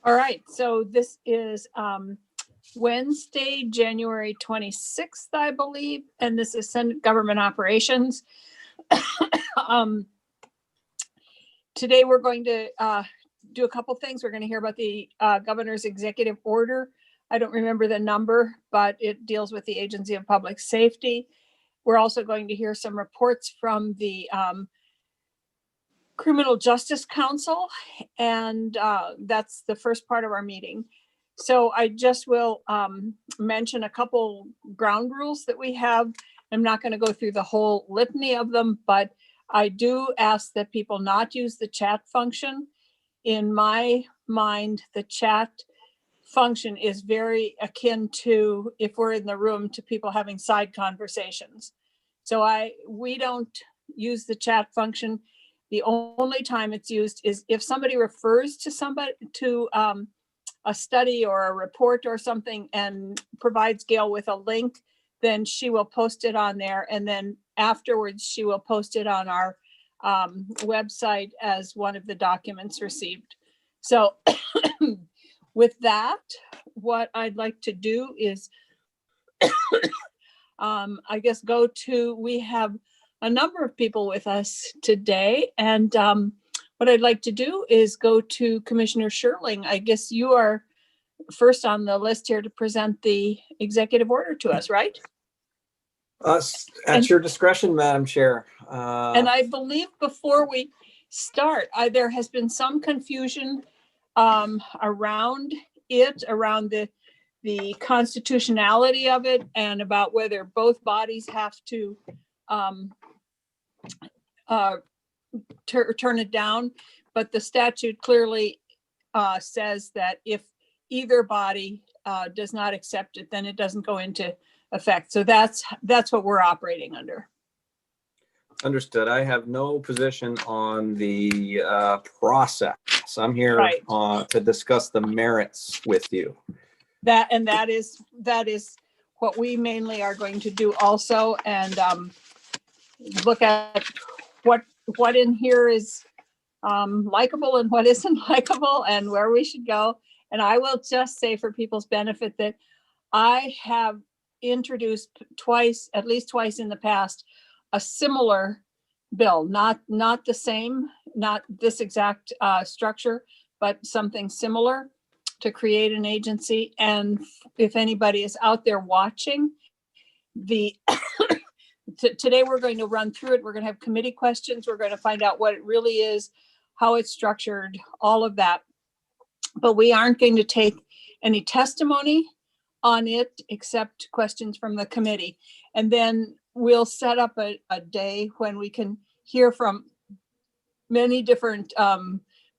All right, so this is Wednesday, January 26th, I believe, and this is Senate Government Operations. Today we're going to do a couple things. We're going to hear about the governor's executive order. I don't remember the number, but it deals with the Agency of Public Safety. We're also going to hear some reports from the Criminal Justice Council, and that's the first part of our meeting. So I just will mention a couple ground rules that we have. I'm not going to go through the whole litany of them, but I do ask that people not use the chat function. In my mind, the chat function is very akin to, if we're in the room, to people having side conversations. So we don't use the chat function. The only time it's used is if somebody refers to somebody to a study or a report or something and provides Gail with a link, then she will post it on there. And then afterwards, she will post it on our website as one of the documents received. So with that, what I'd like to do is, I guess, we have a number of people with us today. And what I'd like to do is go to Commissioner Sherling. I guess you are first on the list here to present the executive order to us, right? At your discretion, Madam Chair. And I believe before we start, there has been some confusion around it, around the constitutionality of it, and about whether both bodies have to turn it down. But the statute clearly says that if either body does not accept it, then it doesn't go into effect. So that's what we're operating under. Understood. I have no position on the process. I'm here to discuss the merits with you. That is what we mainly are going to do also, and look at what in here is likable and what isn't likable, and where we should go. And I will just say, for people's benefit, that I have introduced at least twice in the past, a similar bill, not the same, not this exact structure, but something similar, to create an agency. And if anybody is out there watching, today we're going to run through it. We're going to have committee questions. We're going to find out what it really is, how it's structured, all of that. But we aren't going to take any testimony on it except questions from the committee. And then we'll set up a day when we can hear from many different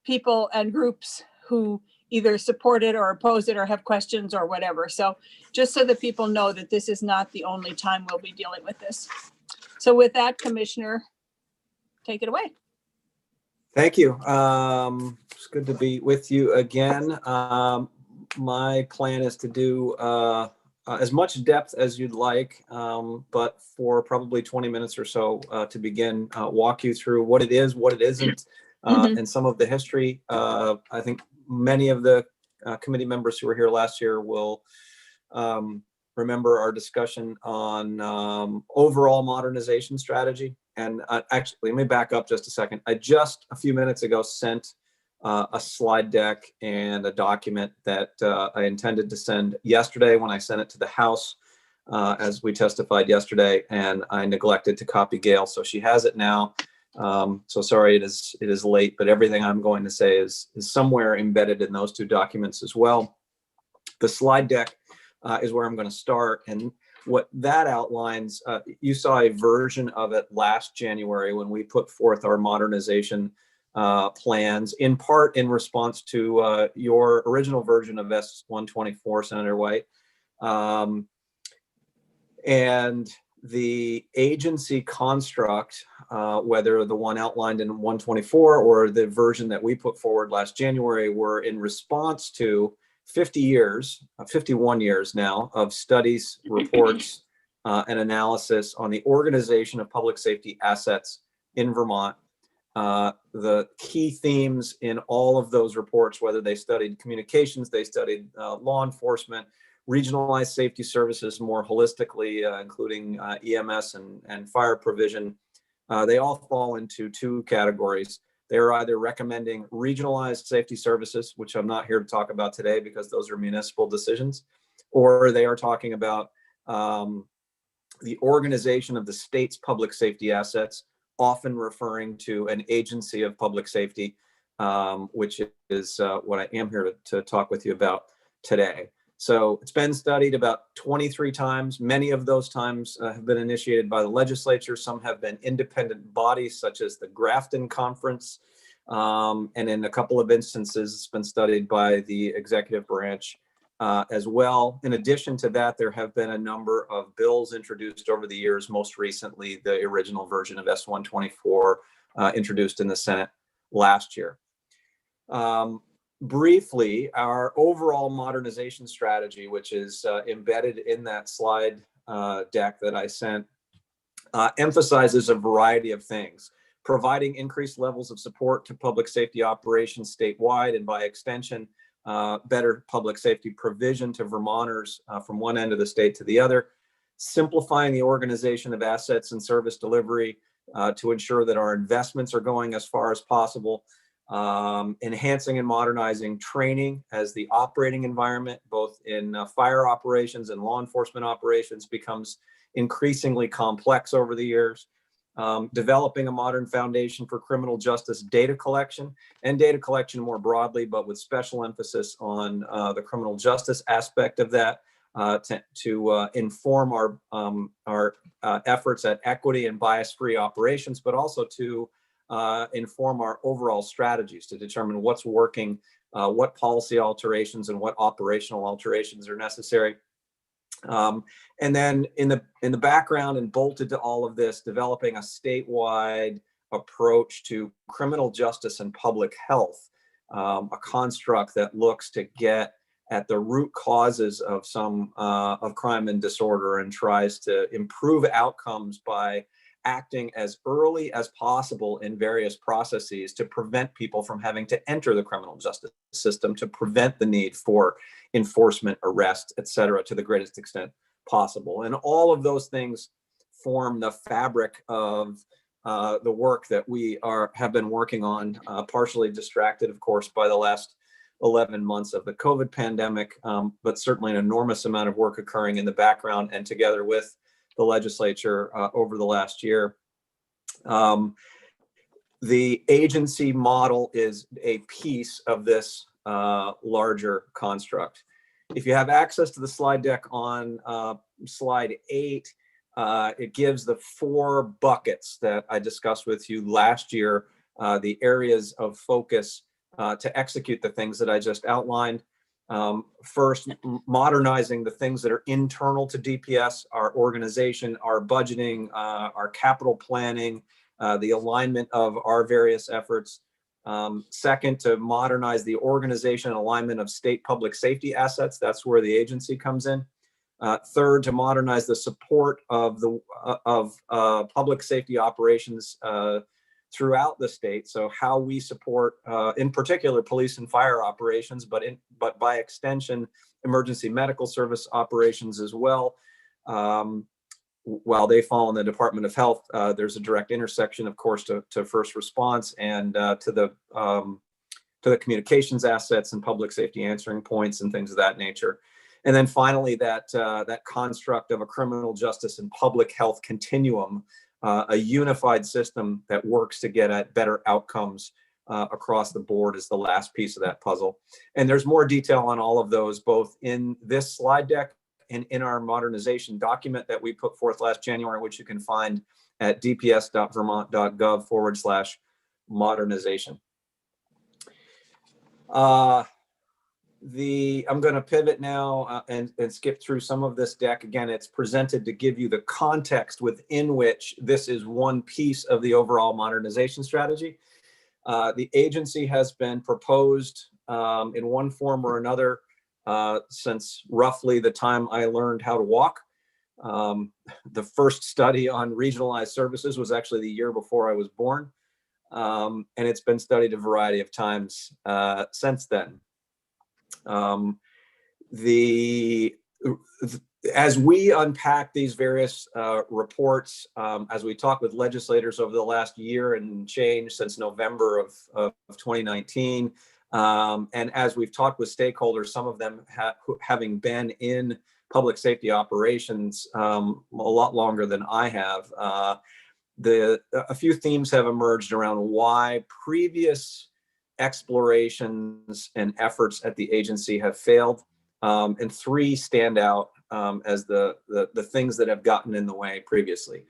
people and groups who either support it or oppose it or have questions or whatever. So just so that people know that this is not the only time we'll be dealing with this. So with that, Commissioner, take it away. Thank you. It's good to be with you again. My plan is to do as much depth as you'd like, but for probably 20 minutes or so to begin, walk you through what it is, what it isn't, and some of the history. I think many of the committee members who were here last year will remember our discussion on overall modernization strategy. And actually, let me back up just a second. I just a few minutes ago sent a slide deck and a document that I intended to send yesterday when I sent it to the House, as we testified yesterday, and I neglected to copy Gail, so she has it now. So sorry, it is late, but everything I'm going to say is somewhere embedded in those two documents as well. The slide deck is where I'm going to start, and what that outlines, you saw a version of it last January when we put forth our modernization plans, in part in response to your original version of S-124, Senator White. And the agency construct, whether the one outlined in 124 or the version that we put forward last January, were in response to 51 years now of studies, reports, and analysis on the organization of public safety assets in Vermont, the key themes in all of those reports, whether they studied communications, they studied law enforcement, regionalized safety services more holistically, including EMS and fire provision, they all fall into two categories. They are either recommending regionalized safety services, which I'm not here to talk about today because those are municipal decisions, or they are talking about the organization of the state's public safety assets, often referring to an agency of public safety, which is what I am here to talk with you about today. So it's been studied about 23 times. Many of those times have been initiated by the legislature. Some have been independent bodies, such as the Grafton Conference. And in a couple of instances, it's been studied by the executive branch as well. In addition to that, there have been a number of bills introduced over the years, most recently the original version of S-124 introduced in the Senate last year. Briefly, our overall modernization strategy, which is embedded in that slide deck that I sent, emphasizes a variety of things, providing increased levels of support to public safety operations statewide, and by extension, better public safety provision to Vermonters from one end of the state to the other, simplifying the organization of assets and service delivery to ensure that our investments are going as far as possible, enhancing and modernizing training as the operating environment, both in fire operations and law enforcement operations, becomes increasingly complex over the years. Developing a modern foundation for criminal justice data collection and data collection more broadly, but with special emphasis on the criminal justice aspect of that to inform our efforts at equity and bias-free operations, but also to inform our overall strategies to determine what's working, what policy alterations and what operational alterations are necessary. And then in the background and bolted to all of this, developing a statewide approach to criminal justice and public health, a construct that looks to get at the root causes of of crime and disorder and tries to improve outcomes by acting as early as possible in various processes to prevent people from having to enter the criminal justice system, to prevent the need for enforcement, arrest, et cetera, to the greatest extent possible. And all of those things form the fabric of the work that we have been working on, partially distracted, of course, by the last 11 months of the COVID pandemic, but certainly an enormous amount of work occurring in the background and together with the legislature over the last year. The agency model is a piece of this larger construct. If you have access to the slide deck on slide 8, it gives the 4 buckets that I discussed with you last year, the areas of focus to execute the things that I just outlined. First, modernizing the things that are internal to DPS, our organization, our budgeting, our capital planning, the alignment of our various efforts. Second, to modernize the organization and alignment of state public safety assets. That's where the agency comes in. Third, to modernize the support of public safety operations throughout the state. So how we support, in particular, police and fire operations, but by extension, emergency medical service operations as well. While they fall in the Department of Health, there's a direct intersection, of course, to first response and to the communications assets and public safety answering points and things of that nature. And then finally, that construct of a criminal justice and public health continuum, a unified system that works to get at better outcomes across the board, is the last piece of that puzzle. And there's more detail on all of those, both in this slide deck and in our modernization document that we put forth last January, which you can find at dps.vermont.gov/modernization. I'm going to pivot now and skip through some of this deck. Again, it's presented to give you the context within which this is one piece of the overall modernization strategy. The agency has been proposed in one form or another since roughly the time I learned how to walk. The first study on regionalized services was actually the year before I was born. and it's been studied a variety of times since then. As we unpack these various reports, as we talk with legislators over the last year and change since November of 2019, and as we've talked with stakeholders, some of them having been in public safety operations a lot longer than I have, a few themes have emerged around why previous explorations and efforts at the agency have failed, and three stand out as the things that have gotten in the way previously.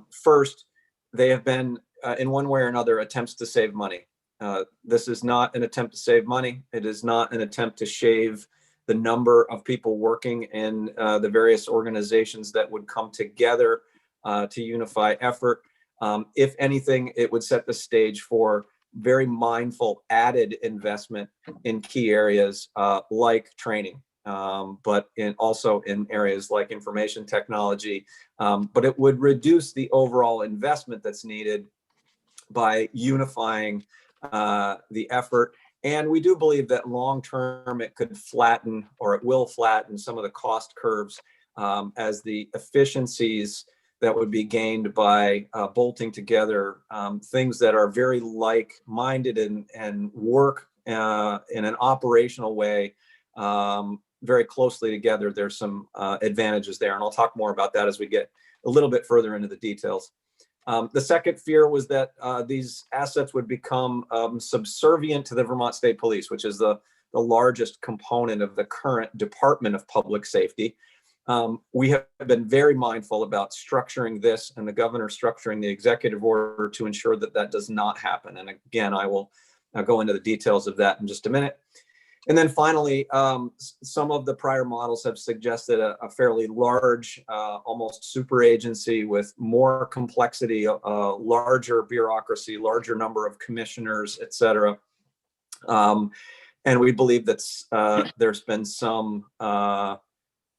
First, they have been, in one way or another, attempts to save money. This is not an attempt to save money. It is not an attempt to shave the number of people working in the various organizations that would come together to unify effort. If anything, it would set the stage for very mindful added investment in key areas like training, but also in areas like information technology. But it would reduce the overall investment that's needed by unifying the effort. And we do believe that long term it could flatten, or it will flatten, some of the cost curves as the efficiencies that would be gained by bolting together things that are very like-minded and work in an operational way very closely together. There's some advantages there, and I'll talk more about that as we get a little bit further into the details. The second fear was that these assets would become subservient to the Vermont State Police, which is the largest component of the current Department of Public Safety. We have been very mindful about structuring this, and the governor structuring the executive order to ensure that that does not happen. And again, I will go into the details of that in just a minute. And then finally, some of the prior models have suggested a fairly large, almost super agency with more complexity, larger bureaucracy, larger number of commissioners, et cetera. And we believe that there's been some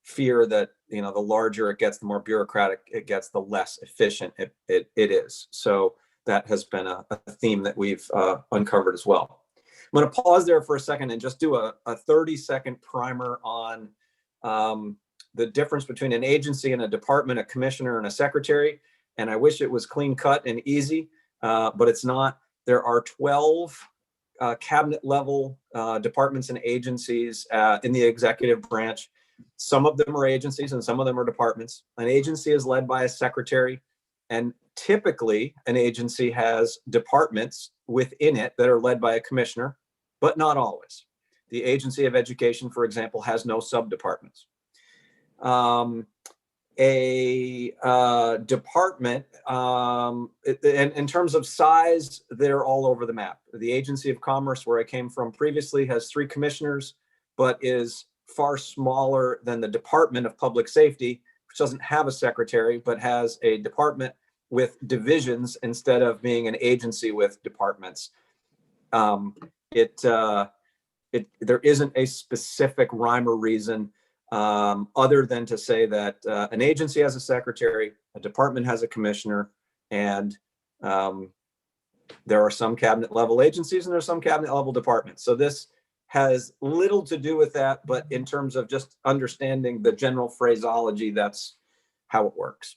fear that, the larger it gets, the more bureaucratic it gets, the less efficient it is. So that has been a theme that we've uncovered as well. I'm going to pause there for a second and just do a 30-second primer on the difference between an agency and a department, a commissioner and a secretary. And I wish it was clean cut and easy, but it's not. There are 12 cabinet level departments and agencies in the executive branch. Some of them are agencies and some of them are departments. An agency is led by a secretary, and typically an agency has departments within it that are led by a commissioner, but not always. The Agency of Education, for example, has no sub-departments. A department, in terms of size, they're all over the map. The Agency of Commerce, where I came from previously, has 3 commissioners, but is far smaller than the Department of Public Safety, which doesn't have a secretary, but has a department with divisions instead of being an agency with departments. There isn't a specific rhyme or reason other than to say that an agency has a secretary, a department has a commissioner, and there are some cabinet level agencies and there are some cabinet level departments. So this has little to do with that, but in terms of just understanding the general phraseology, that's how it works.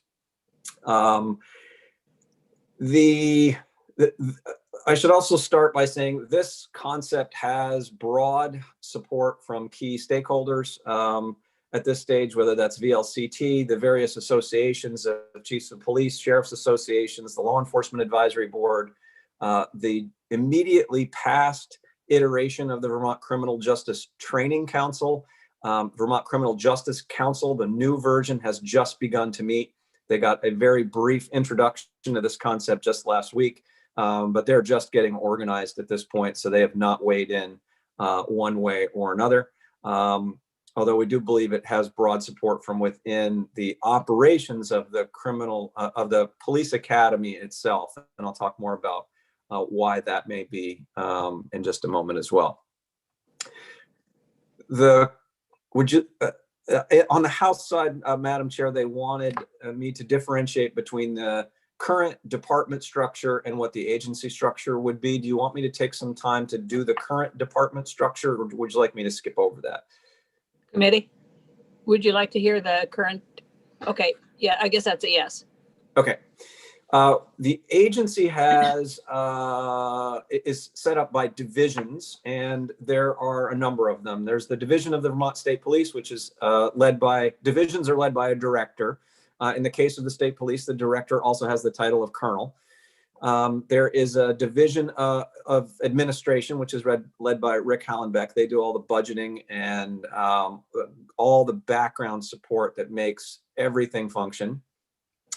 I should also start by saying this concept has broad support from key stakeholders at this stage, whether that's VLCT, the various associations of chiefs of police, sheriff's associations, the Law Enforcement Advisory Board, the immediately past iteration of the Vermont Criminal Justice Training Council, Vermont Criminal Justice Council. The new version has just begun to meet. They got a very brief introduction to this concept just last week, but they're just getting organized at this point, so they have not weighed in one way or another. Although we do believe it has broad support from within the operations of the police academy itself, and I'll talk more about why that may be in just a moment as well. On the House side, Madam Chair, they wanted me to differentiate between the current department structure and what the agency structure would be. Do you want me to take some time to do the current department structure, or would you like me to skip over that? Committee, would you like to hear the current? Okay, yeah, I guess that's a yes. Okay. The agency is set up by divisions, and there are a number of them. There's the division of the Vermont State Police, which is divisions are led by a director. In the case of the state police, the director also has the title of colonel. There is a division of administration, which is led by Rick Hallenbeck. They do all the budgeting and all the background support that makes everything function.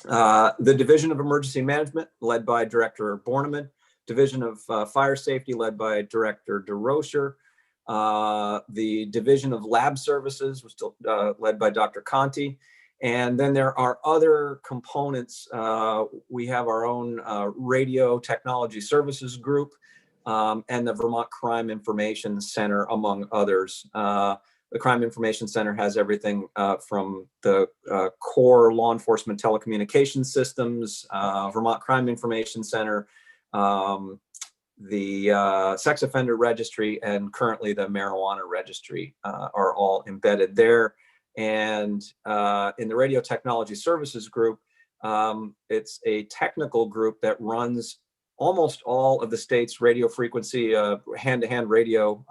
The Division of Emergency Management, led by Director Borneman. Division of Fire Safety, led by Director DeRocher. The Division of Lab Services was still led by Dr. Conti. And then there are other components. We have our own Radio Technology Services group and the Vermont Crime Information Center, among others. The Crime Information Center has everything from the core law enforcement telecommunications systems, Vermont Crime Information Center, the Sex Offender Registry, and currently the Marijuana Registry are all embedded there. And in the Radio Technology Services group, it's a technical group that runs almost all of the state's radio frequency, hand-to-hand radio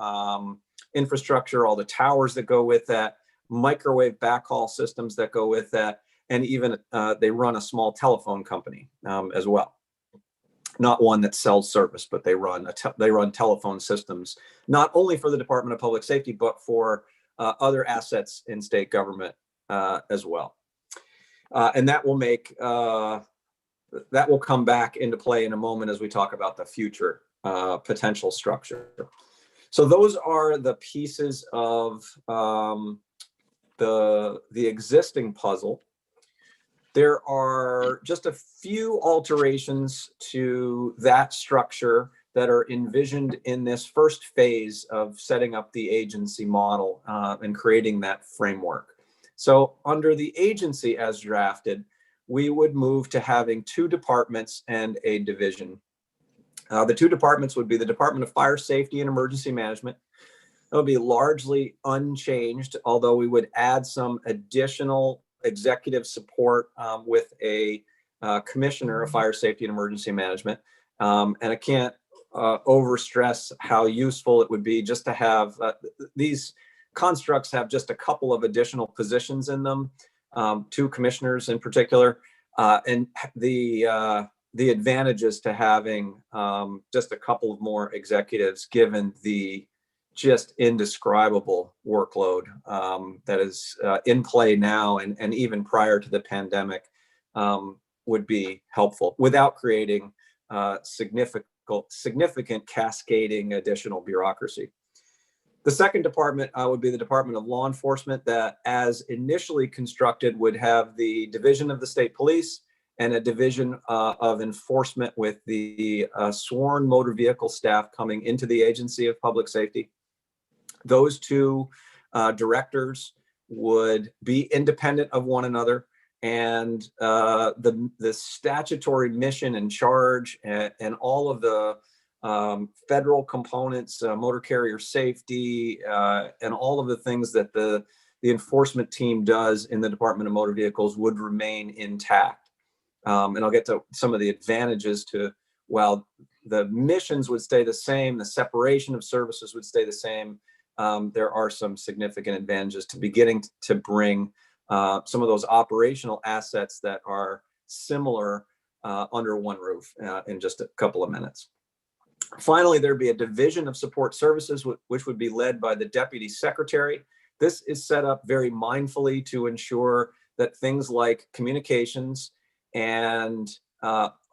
infrastructure, all the towers that go with that, microwave backhaul systems that go with that, and even they run a small telephone company as well. Not one that sells service, but they run telephone systems, not only for the Department of Public Safety, but for other assets in state government as well. And that will come back into play in a moment as we talk about the future potential structure. So those are the pieces of the existing puzzle. There are just a few alterations to that structure that are envisioned in this first phase of setting up the agency model and creating that framework. So under the agency as drafted, we would move to having 2 departments and a division. The 2 departments would be the Department of Fire Safety and Emergency Management. It would be largely unchanged, although we would add some additional executive support with a commissioner of Fire Safety and Emergency Management. And I can't overstress how useful it would be just to have these constructs have just a couple of additional positions in them, 2 commissioners in particular, and the advantages to having just a couple of more executives, given the just indescribable workload that is in play now and even prior to the pandemic, would be helpful without creating significant cascading additional bureaucracy. The second department would be the Department of Law Enforcement, that as initially constructed would have the Division of the State Police and a division of enforcement with the sworn motor vehicle staff coming into the Agency of Public Safety. Those 2 directors would be independent of one another, and the statutory mission and charge and all of the federal components, motor carrier safety, and all of the things that the enforcement team does in the Department of Motor Vehicles would remain intact. And I'll get to some of the advantages to, while the missions would stay the same, the separation of services would stay the same, there are some significant advantages to beginning to bring some of those operational assets that are similar under one roof in just a couple of minutes. Finally, there'd be a division of support services, which would be led by the deputy secretary. This is set up very mindfully to ensure that things like communications and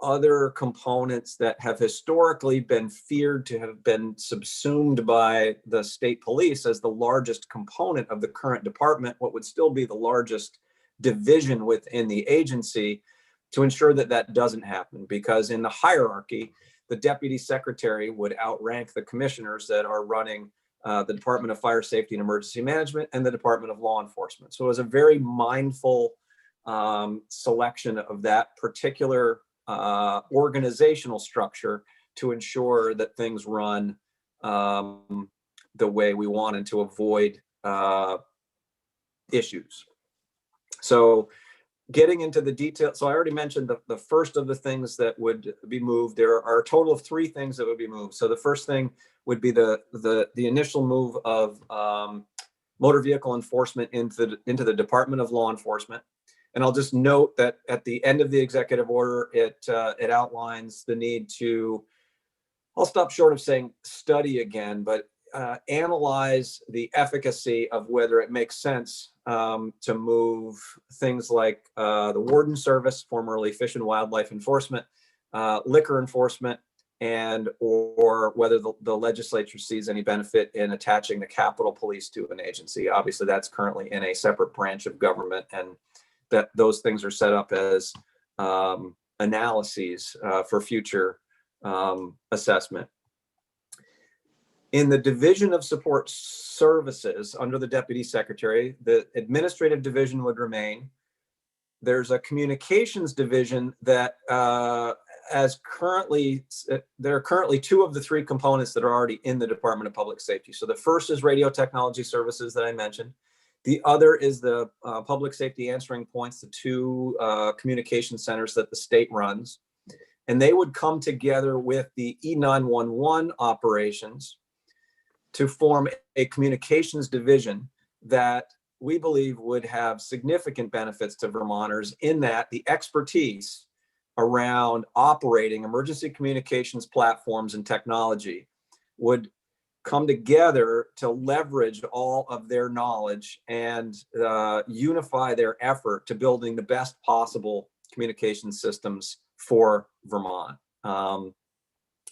other components that have historically been feared to have been subsumed by the state police as the largest component of the current department, what would still be the largest division within the agency, to ensure that that doesn't happen. Because in the hierarchy, the deputy secretary would outrank the commissioners that are running the Department of Fire Safety and Emergency Management and the Department of Law Enforcement. So it was a very mindful selection of that particular organizational structure to ensure that things run the way we want and to avoid issues. So getting into the details, so I already mentioned the first of the things that would be moved. There are a total of 3 things that would be moved. So the first thing would be the initial move of motor vehicle enforcement into the Department of Law Enforcement. And I'll just note that at the end of the executive order, it outlines the need to, I'll stop short of saying study again, but analyze the efficacy of whether it makes sense to move things like the Warden Service, formerly Fish and Wildlife Enforcement, liquor enforcement, and or whether the legislature sees any benefit in attaching the Capitol Police to an agency. Obviously, that's currently in a separate branch of government, and that those things are set up as analyses for future assessment. In the Division of Support Services under the Deputy Secretary, the administrative division would remain. There's a communications division that there are currently 2 of the 3 components that are already in the Department of Public Safety. So the first is radio technology services that I mentioned. The other is the public safety answering points, the 2 communication centers that the state runs. And they would come together with the E911 operations to form a communications division that we believe would have significant benefits to Vermonters, in that the expertise around operating emergency communications platforms and technology would come together to leverage all of their knowledge and unify their effort to building the best possible communication systems for Vermont.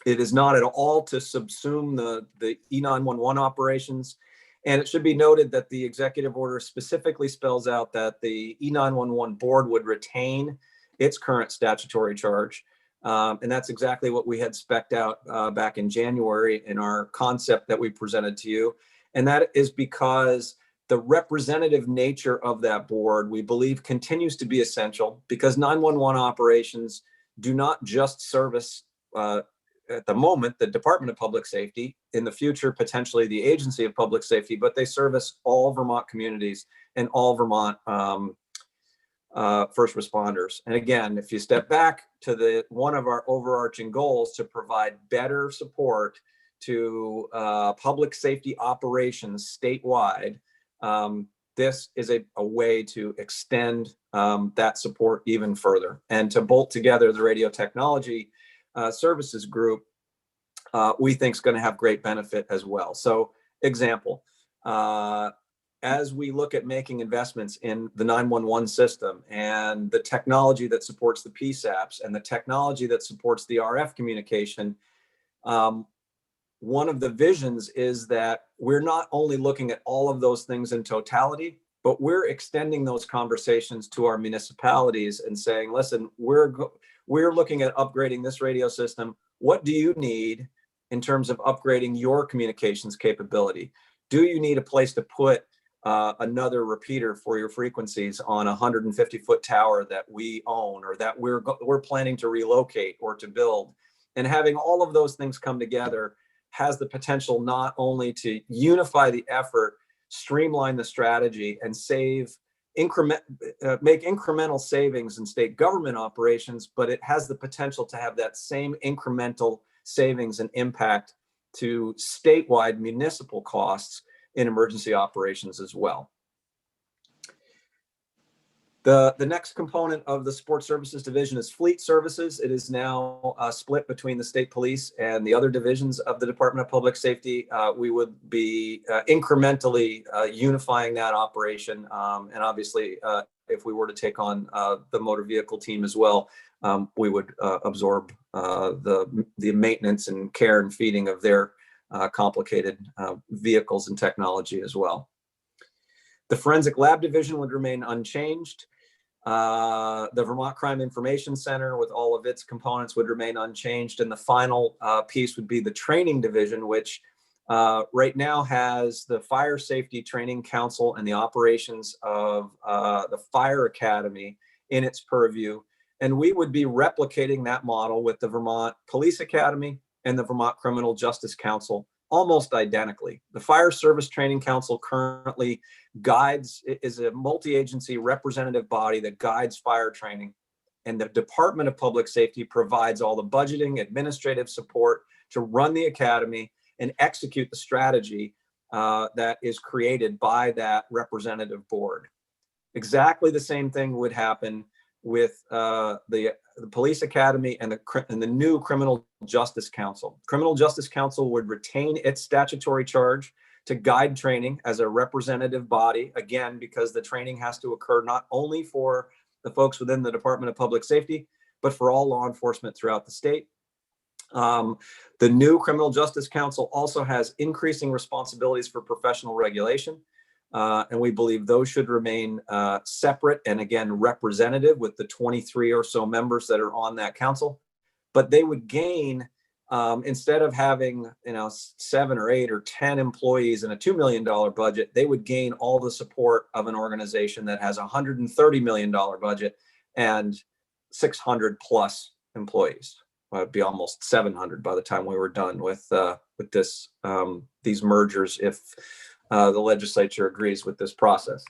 It is not at all to subsume the E911 operations. And it should be noted that the executive order specifically spells out that the E911 board would retain its current statutory charge. And that's exactly what we had spec'd out back in January in our concept that we presented to you. And that is because the representative nature of that board, we believe, continues to be essential, because 911 operations do not just service at the moment the Department of Public Safety, in the future potentially the Agency of Public Safety, but they service all Vermont communities and all Vermont first responders. And again, if you step back to one of our overarching goals to provide better support to public safety operations statewide, this is a way to extend that support even further, and to bolt together the radio technology services group, we think is going to have great benefit as well. So, example, as we look at making investments in the 911 system and the technology that supports the PSAPs and the technology that supports the RF communication, one of the visions is that we're not only looking at all of those things in totality, but we're extending those conversations to our municipalities and saying, listen, we're looking at upgrading this radio system. What do you need in terms of upgrading your communications capability? Do you need a place to put another repeater for your frequencies on a 150-foot tower that we own, or that we're planning to relocate or to build? And having all of those things come together has the potential not only to unify the effort, streamline the strategy, and make incremental savings in state government operations, but it has the potential to have that same incremental savings and impact to statewide municipal costs in emergency operations as well. The next component of the Support Services Division is Fleet Services. It is now split between the state police and the other divisions of the Department of Public Safety. We would be incrementally unifying that operation. And obviously, if we were to take on the motor vehicle team as well, we would absorb the maintenance and care and feeding of their complicated vehicles and technology as well. The Forensic Lab Division would remain unchanged. The Vermont Crime Information Center with all of its components would remain unchanged. And the final piece would be the Training Division, which right now has the Fire Safety Training Council and the operations of the Fire Academy in its purview, And we would be replicating that model with the Vermont Police Academy and the Vermont Criminal Justice Council almost identically. The Fire Service Training Council currently is a multi-agency representative body that guides fire training. And the Department of Public Safety provides all the budgeting, administrative support to run the academy and execute the strategy that is created by that representative board. Exactly the same thing would happen with the Police Academy and the new Criminal Justice Council. Criminal Justice Council would retain its statutory charge to guide training as a representative body, again, because the training has to occur not only for the folks within the Department of Public Safety, but for all law enforcement throughout the state. The new Criminal Justice Council also has increasing responsibilities for professional regulation. And we believe those should remain separate and, again, representative with the 23 or so members that are on that council. But they would gain, instead of having 7 or 8 or 10 employees and a $2 million budget, they would gain all the support of an organization that has a $130 million budget and 600 plus employees. Well, it'd be almost 700 by the time we were done with these mergers, if the legislature agrees with this process.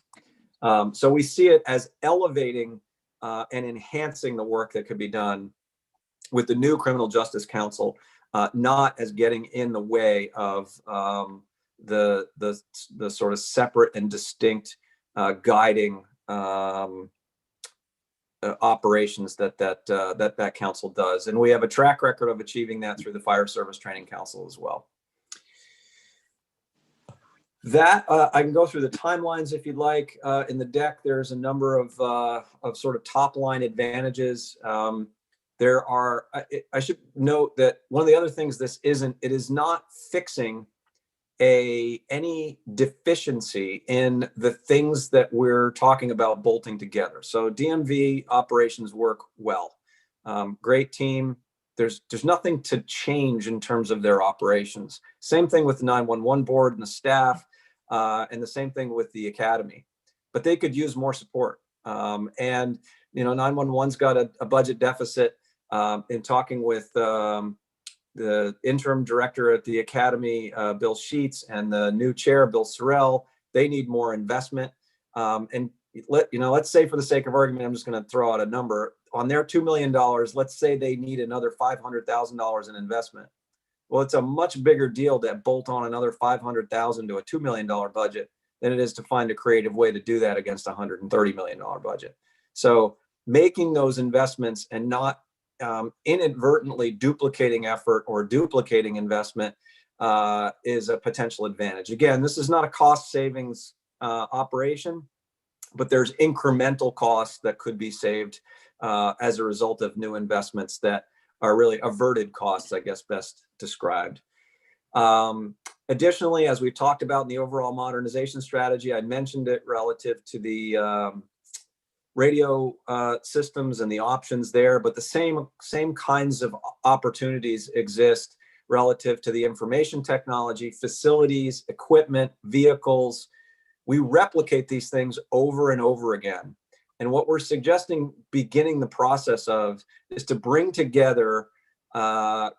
So we see it as elevating and enhancing the work that could be done with the new Criminal Justice Council, not as getting in the way of the sort of separate and distinct guiding operations that council does. And we have a track record of achieving that through the Fire Service Training Council as well. That I can go through the timelines if you'd like. In the deck, there's a number of sort of top line advantages. There are, I should note that one of the other things it is not fixing any deficiency in the things that we're talking about bolting together. So DMV operations work well. Great team. There's nothing to change in terms of their operations. Same thing with the 911 board and the staff, and the same thing with the academy. But they could use more support. And 911's got a budget deficit. In talking with the interim director at the academy, Bill Sheets, and the new chair, Bill Sorrell, they need more investment. And let's say, for the sake of argument, I'm just going to throw out a number. On their $2 million, let's say they need another $500,000 in investment. Well, it's a much bigger deal to bolt on another $500,000 to a $2 million budget than it is to find a creative way to do that against a $130 million budget. So making those investments and not inadvertently duplicating effort or duplicating investment is a potential advantage. Again, this is not a cost savings operation, but there's incremental costs that could be saved as a result of new investments that are really averted costs, I guess, best described. Additionally, as we've talked about in the overall modernization strategy, I mentioned it relative to the radio systems and the options there, but the same kinds of opportunities exist relative to the information technology, facilities, equipment, vehicles. We replicate these things over and over again. And what we're suggesting beginning the process of is to bring together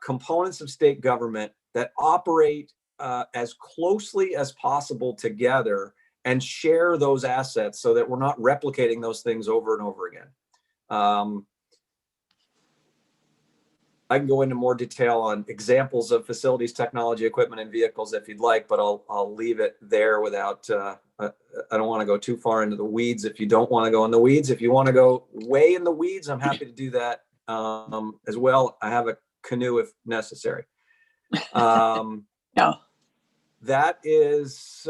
components of state government that operate as closely as possible together and share those assets so that we're not replicating those things over and over again. I can go into more detail on examples of facilities, technology, equipment, and vehicles if you'd like, but I'll leave it there without, I don't want to go too far into the weeds if you don't want to go in the weeds. If you want to go way in the weeds, I'm happy to do that as well. I have a canoe if necessary. No. That is...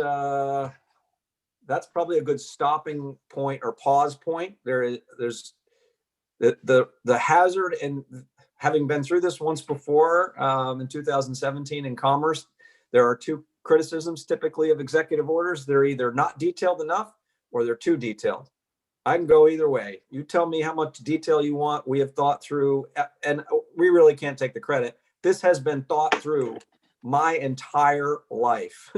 that's probably a good stopping point or pause point. There's the hazard, and having been through this once before in 2017 in Commerce, there are two criticisms typically of executive orders. They're either not detailed enough or they're too detailed. I can go either way. You tell me how much detail you want. We have thought through, and we really can't take the credit. This has been thought through my entire life.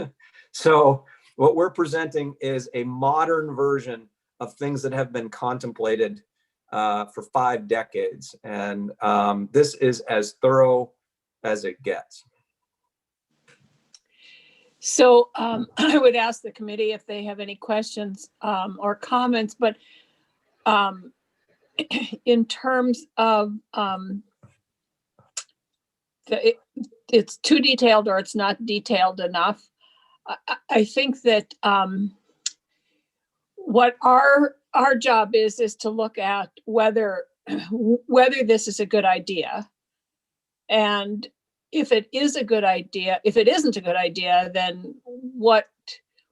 So what we're presenting is a modern version of things that have been contemplated for 5 decades. And this is as thorough as it gets. So I would ask the committee if they have any questions or comments, but in terms of it's too detailed or it's not detailed enough. I think that what our job is to look at whether this is a good idea. And if it is a good idea, if it isn't a good idea, then what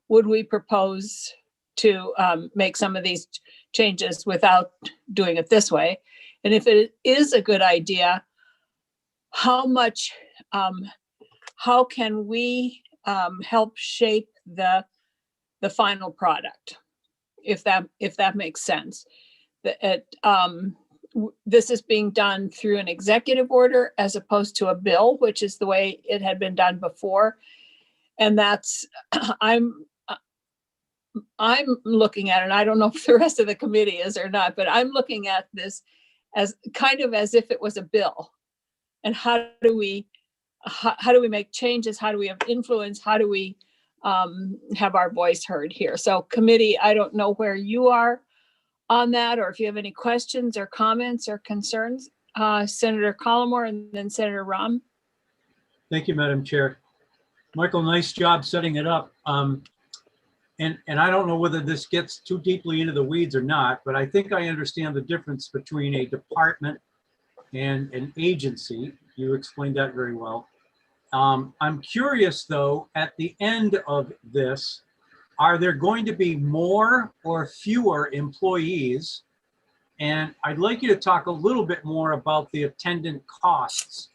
would we propose to make some of these changes without doing it this way? And if it is a good idea, how can we help shape the final product, if that makes sense? This is being done through an executive order as opposed to a bill, which is the way it had been done before. And that's, I'm looking at it, and I don't know if the rest of the committee is or not, but I'm looking at this as kind of as if it was a bill. And how do we make changes? How do we have influence? How do we have our voice heard here? So committee, I don't know where you are on that, or if you have any questions or comments or concerns. Senator Collmore and then Senator Rahm. Thank you, Madam Chair. Michael, nice job setting it up. And I don't know whether this gets too deeply into the weeds or not, but I think I understand the difference between a department and an agency. You explained that very well. I'm curious though, at the end of this, are there going to be more or fewer employees? And I'd like you to talk a little bit more about the attendant costs.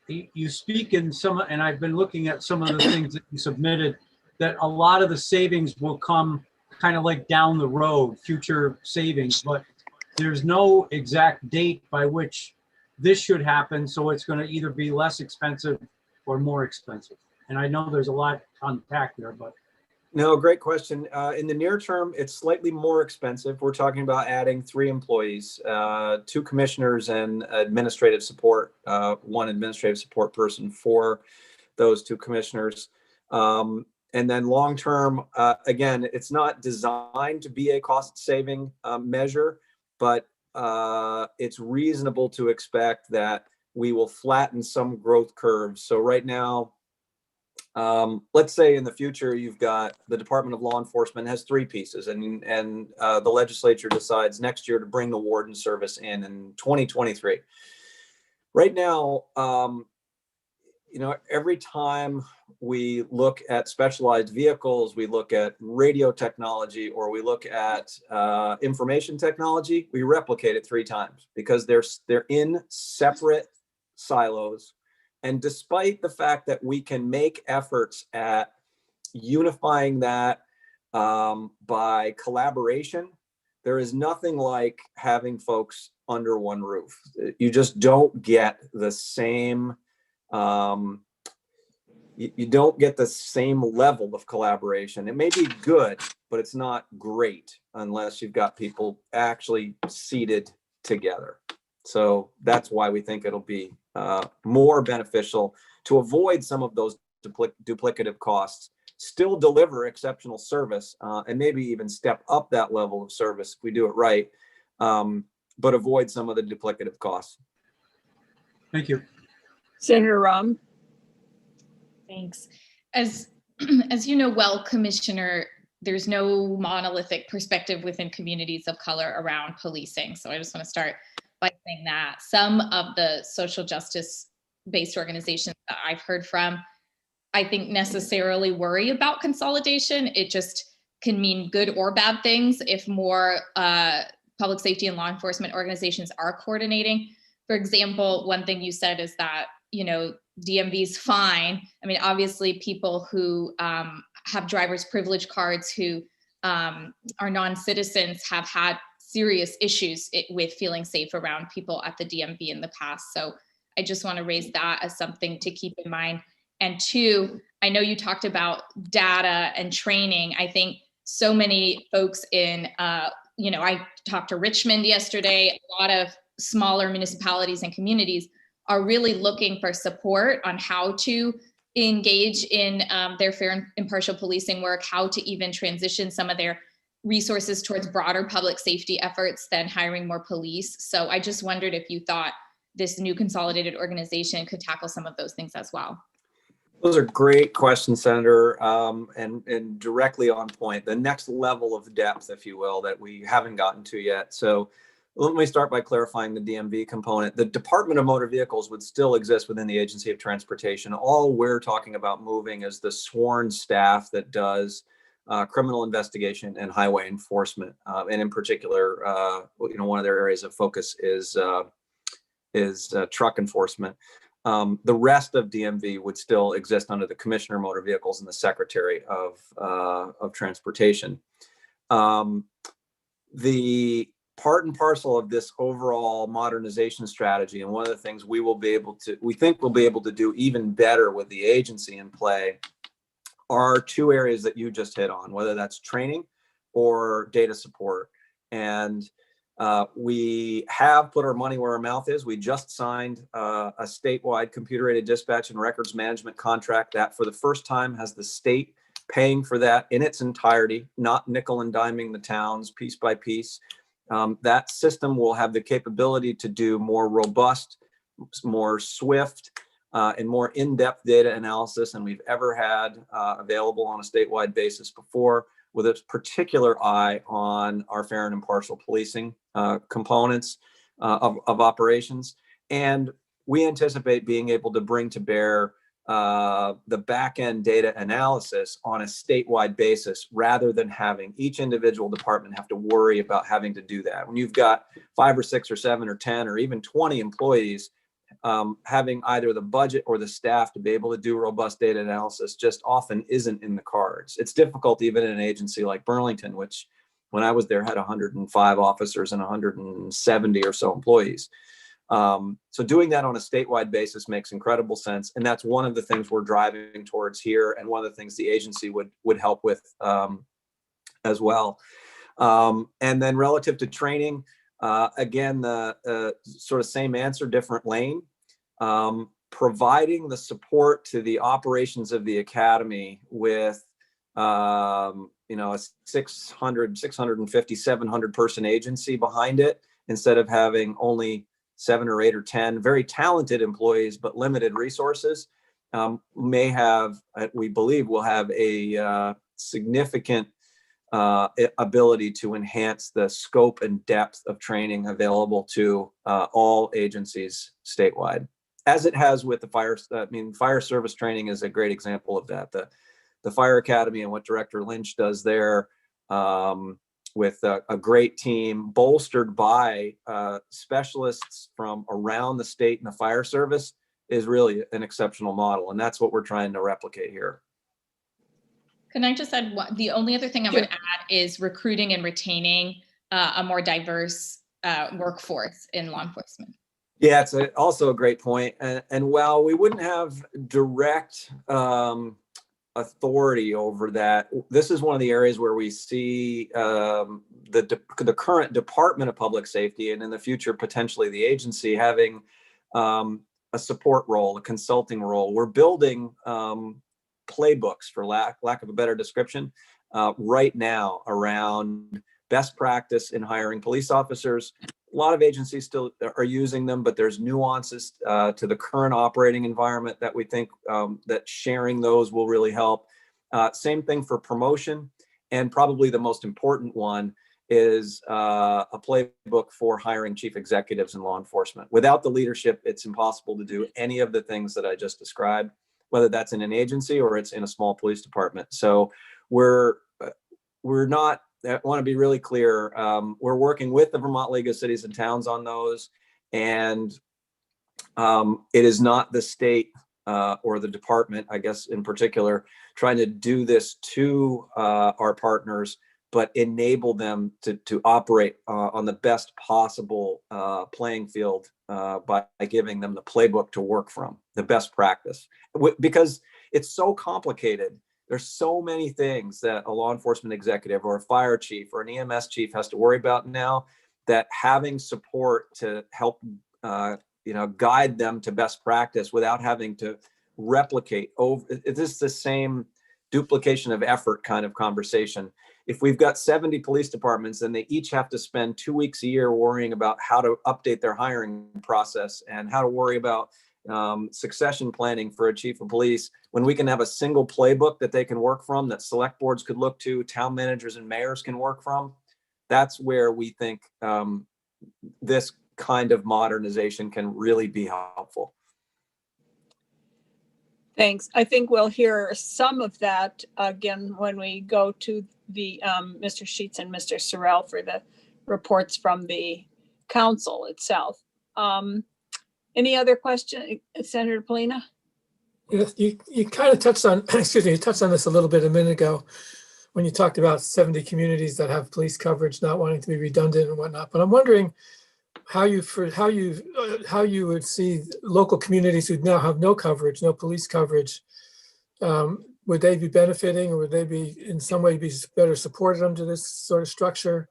You speak in some, and I've been looking at some of the things that you submitted, that a lot of the savings will come kind of like down the road, future savings, but there's no exact date by which this should happen. So it's going to either be less expensive or more expensive. And I know there's a lot to unpack there, but. No, great question. In the near term, it's slightly more expensive. We're talking about adding 3 employees, 2 commissioners and administrative support, 1 administrative support person for those 2 commissioners. And then long term, again, it's not designed to be a cost saving measure, but it's reasonable to expect that we will flatten some growth curves. So right now, let's say in the future, you've got the Department of Law Enforcement has 3 pieces, and the legislature decides next year to bring the warden service in 2023. Right now, every time we look at specialized vehicles, we look at radio technology, or we look at information technology, we replicate it 3 times because they're in separate silos. And despite the fact that we can make efforts at unifying that by collaboration, there is nothing like having folks under one roof. You just don't get the same, you don't get the same level of collaboration. It may be good, but it's not great unless you've got people actually seated together. So that's why we think it'll be more beneficial to avoid some of those duplicative costs, still deliver exceptional service, and maybe even step up that level of service if we do it right, but avoid some of the duplicative costs. Thank you. Senator Rahm. Thanks. As you know well, Commissioner, there's no monolithic perspective within communities of color around policing. So I just want to start by saying that some of the social justice based organizations that I've heard from, I think necessarily worry about consolidation. It just can mean good or bad things if more public safety and law enforcement organizations are coordinating. For example, one thing you said is that, DMV is fine. I mean, obviously people who have driver's privilege cards who are non-citizens have had serious issues with feeling safe around people at the DMV in the past. So I just want to raise that as something to keep in mind. And 2, I know you talked about data and training. I think so many folks in I talked to Richmond yesterday. A lot of smaller municipalities and communities are really looking for support on how to engage in their fair and impartial policing work, how to even transition some of their resources towards broader public safety efforts than hiring more police. So I just wondered if you thought this new consolidated organization could tackle some of those things as well. Those are great questions, Senator, and directly on point. The next level of depth, if you will, that we haven't gotten to yet. So let me start by clarifying the DMV component. The Department of Motor Vehicles would still exist within the Agency of Transportation. All we're talking about moving is the sworn staff that does criminal investigation and highway enforcement. And in particular, one of their areas of focus is truck enforcement. The rest of DMV would still exist under the Commissioner of Motor Vehicles and the Secretary of Transportation. The part and parcel of this overall modernization strategy, and one of the things we think we'll be able to do even better with the agency in play, are two areas that you just hit on, whether that's training or data support. And we have put our money where our mouth is. We just signed a statewide computer-aided dispatch and records management contract that for the first time has the state paying for that in its entirety, not nickel and diming the towns piece by piece. That system will have the capability to do more robust, more swift, and more in-depth data analysis than we've ever had available on a statewide basis before, with a particular eye on our fair and impartial policing components of operations. And we anticipate being able to bring to bear the back-end data analysis on a statewide basis, rather than having each individual department have to worry about having to do that. When you've got 5 or 6 or 7 or 10 or even 20 employees, having either the budget or the staff to be able to do robust data analysis just often isn't in the cards. It's difficult even in an agency like Burlington, which when I was there had 105 officers and 170 or so employees. So doing that on a statewide basis makes incredible sense. And that's one of the things we're driving towards here, and one of the things the agency would help with as well. And then relative to training, again, the sort of same answer, different lane. Providing the support to the operations of the academy with a 650, 700 person agency behind it, instead of having only 7 or 8 or 10 very talented employees but limited resources, we believe will have a significant ability to enhance the scope and depth of training available to all agencies statewide, as it has with the fire. Fire service training is a great example of that. The Fire Academy and what Director Lynch does there, with a great team bolstered by specialists from around the state and the fire service, is really an exceptional model. And that's what we're trying to replicate here. Can I just add the only other thing I would add is recruiting and retaining a more diverse workforce in law enforcement. Yeah, it's also a great point. And while we wouldn't have direct authority over that, this is one of the areas where we see the current Department of Public Safety, and in the future potentially the agency, having a support role, a consulting role. We're building playbooks, for lack of a better description, right now around best practice in hiring police officers. A lot of agencies still are using them, but there's nuances to the current operating environment that we think that sharing those will really help. Same thing for promotion, and probably the most important one is a playbook for hiring chief executives in law enforcement. Without the leadership, it's impossible to do any of the things that I just described, whether that's in an agency or it's in a small police department. So we're not, I want to be really clear. We're working with the Vermont League of Cities and Towns on those, and it is not the state or the department, I guess in particular, trying to do this to our partners, but enable them to operate on the best possible playing field by giving them the playbook to work from, the best practice. Because it's so complicated There's so many things that a law enforcement executive or a fire chief or an EMS chief has to worry about now, that having support to help guide them to best practice without having to replicate over. It is the same duplication of effort kind of conversation. If we've got 70 police departments and they each have to spend 2 weeks a year worrying about how to update their hiring process and how to worry about succession planning for a chief of police, when we can have a single playbook that they can work from, that select boards could look to, town managers and mayors can work from, that's where we think this kind of modernization can really be helpful. Thanks. I think we'll hear some of that again when we go to the Mr. Sheets and Mr. Sorrell for the reports from the council itself. Any other question, Senator Polina? You kind of touched on, excuse me, you touched on this a little bit a minute ago when you talked about 70 communities that have police coverage, not wanting to be redundant and whatnot. But I'm wondering how you would see local communities who now have no coverage, no police coverage. Would they be benefiting, or would they be in some way be better supported under this sort of structure?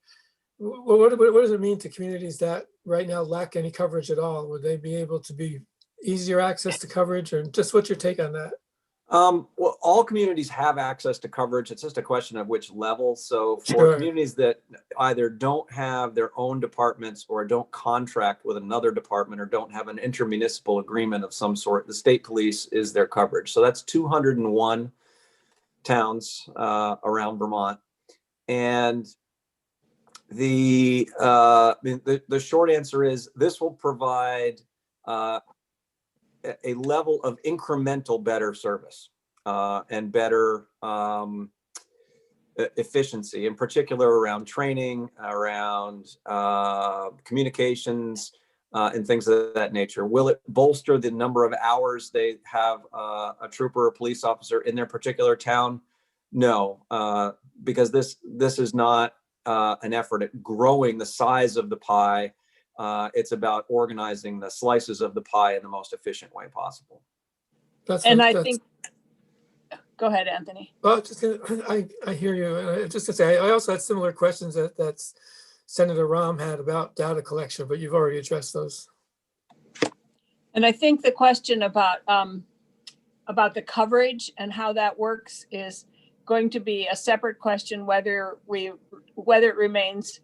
What does it mean to communities that right now lack any coverage at all? Would they be able to be easier access to coverage, or just what's your take on that? Well, all communities have access to coverage. It's just a question of which level. So for Sure. communities that either don't have their own departments or don't contract with another department or don't have an intermunicipal agreement of some sort, the state police is their coverage. So that's 201 towns around Vermont. And the short answer is this will provide a level of incremental better service and better efficiency, in particular around training, around communications, and things of that nature. Will it bolster the number of hours they have a trooper or police officer in their particular town? No, because this is not an effort at growing the size of the pie. It's about organizing the slices of the pie in the most efficient way possible. Think, go ahead, Anthony. Well, I hear you. Just to say, I also had similar questions that Senator Rahm had about data collection, but you've already addressed those. And I think the question about the coverage and how that works is going to be a separate question, whether it remains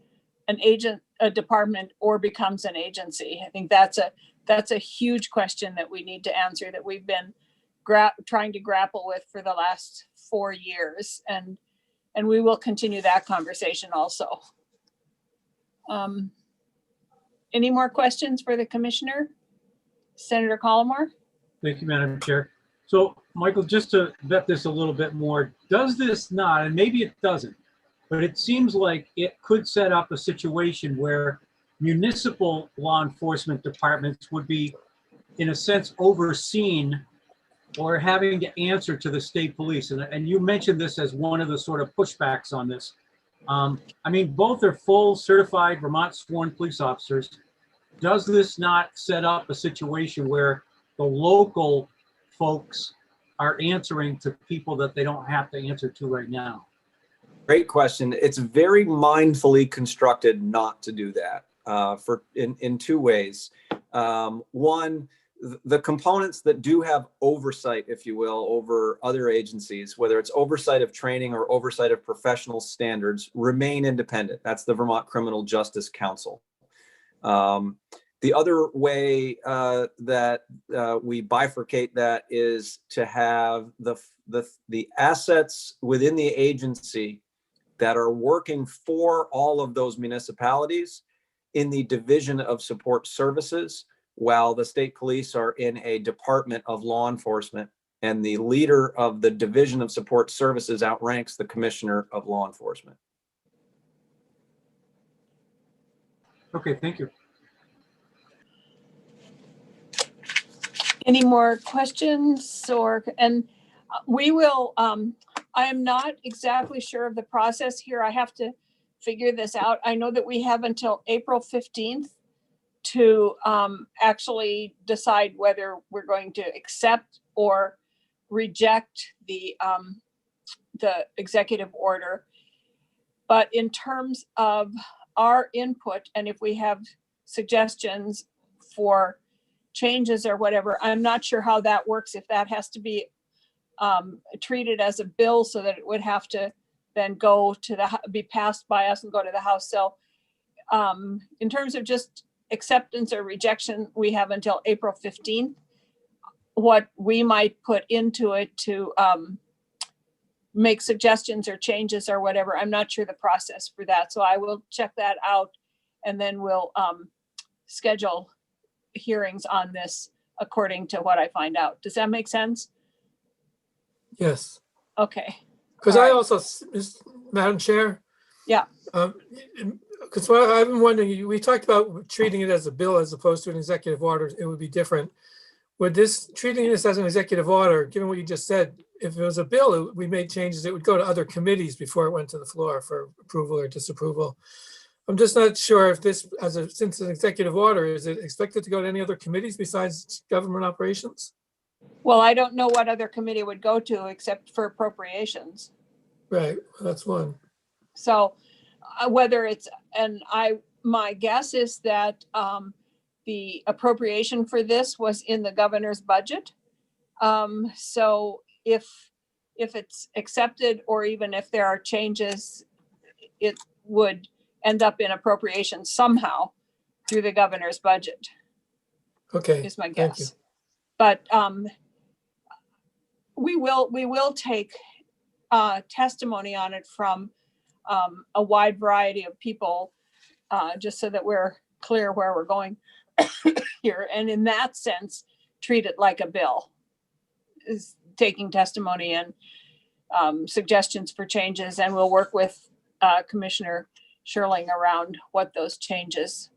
a department or becomes an agency. I think that's a huge question that we need to answer, that we've been trying to grapple with for the last 4 years, and we will continue that conversation also. Any more questions for the commissioner? Senator Collmore? Thank you, Madam Chair. So, Michael, just to vet this a little bit more, does this not, and maybe it doesn't, but it seems like it could set up a situation where municipal law enforcement departments would be, in a sense, overseen or having to answer to the state police. And you mentioned this as one of the sort of pushbacks on this. I mean, both are full certified Vermont sworn police officers. Does this not set up a situation where the local folks are answering to people that they don't have to answer to right now? Great question. It's very mindfully constructed not to do that in 2 ways. One, the components that do have oversight, if you will, over other agencies, whether it's oversight of training or oversight of professional standards, remain independent. That's the Vermont Criminal Justice Council. The other way that we bifurcate that is to have the assets within the agency that are working for all of those municipalities in the Division of Support Services, while the state police are in a department of law enforcement, and the leader of the Division of Support Services outranks the Commissioner of Law Enforcement. Okay, thank you. Any more questions and we will, I am not exactly sure of the process here. I have to figure this out. I know that we have until April 15th to actually decide whether we're going to accept or reject the the executive order. But in terms of our input, and if we have suggestions for changes or whatever, I'm not sure how that works, if that has to be treated as a bill so that it would have to then go to be passed by us and go to the House. So in terms of just acceptance or rejection, we have until April 15th. What we might put into it to make suggestions or changes or whatever, I'm not sure the process for that. So I will check that out, and then we'll schedule hearings on this according to what I find out. Does that make sense? Yes, Okay. because All I right. also, Madam Chair. Yeah. Because what I've been wondering, we talked about treating it as a bill as opposed to an executive order. It would be different. Would treating this as an executive order, given what you just said, if it was a bill, we made changes, it would go to other committees before it went to the floor for approval or disapproval. I'm just not sure if this, since it's an executive order, is it expected to go to any other committees besides government operations? Well, I don't know what other committee it would go to except for appropriations. Right, well, that's one. So whether it's, my guess is that the appropriation for this was in the governor's budget. So if it's accepted, or even if there are changes, it would end up in appropriation somehow through the governor's budget, Okay, is my thank you. guess. But we will take testimony on it from a wide variety of people, just so that we're clear where we're going here. And in that sense, treat it like a bill, is taking testimony and suggestions for changes. And we'll work with Commissioner Sherling around what those changes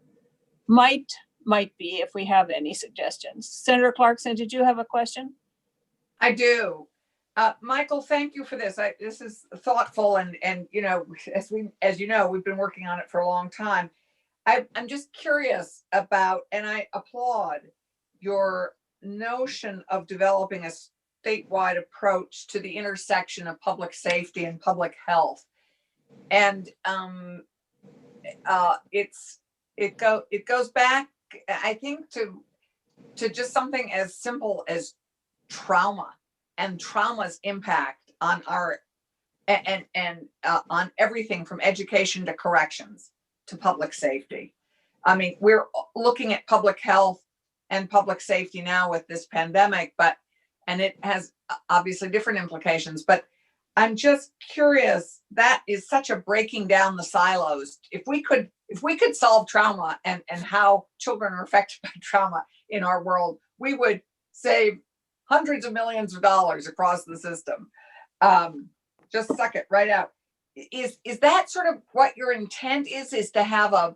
might be, if we have any suggestions. Senator Clarkson, did you have a question? I do. Michael, thank you for this. This is thoughtful, and you know, as you know, we've been working on it for a long time. I'm just curious about, and I applaud your notion of developing a statewide approach to the intersection of public safety and public health. And it goes back, I think, to just something as simple as trauma and trauma's impact on our and on everything from education to corrections to public safety. I mean, we're looking at public health and public safety now with this pandemic, and it has obviously different implications, but I'm just curious, that is such a breaking down the silos. If we could solve trauma and how children are affected by trauma in our world, we would save hundreds of millions of dollars across the system. Just suck it right out. Is that sort of what your intent is to have a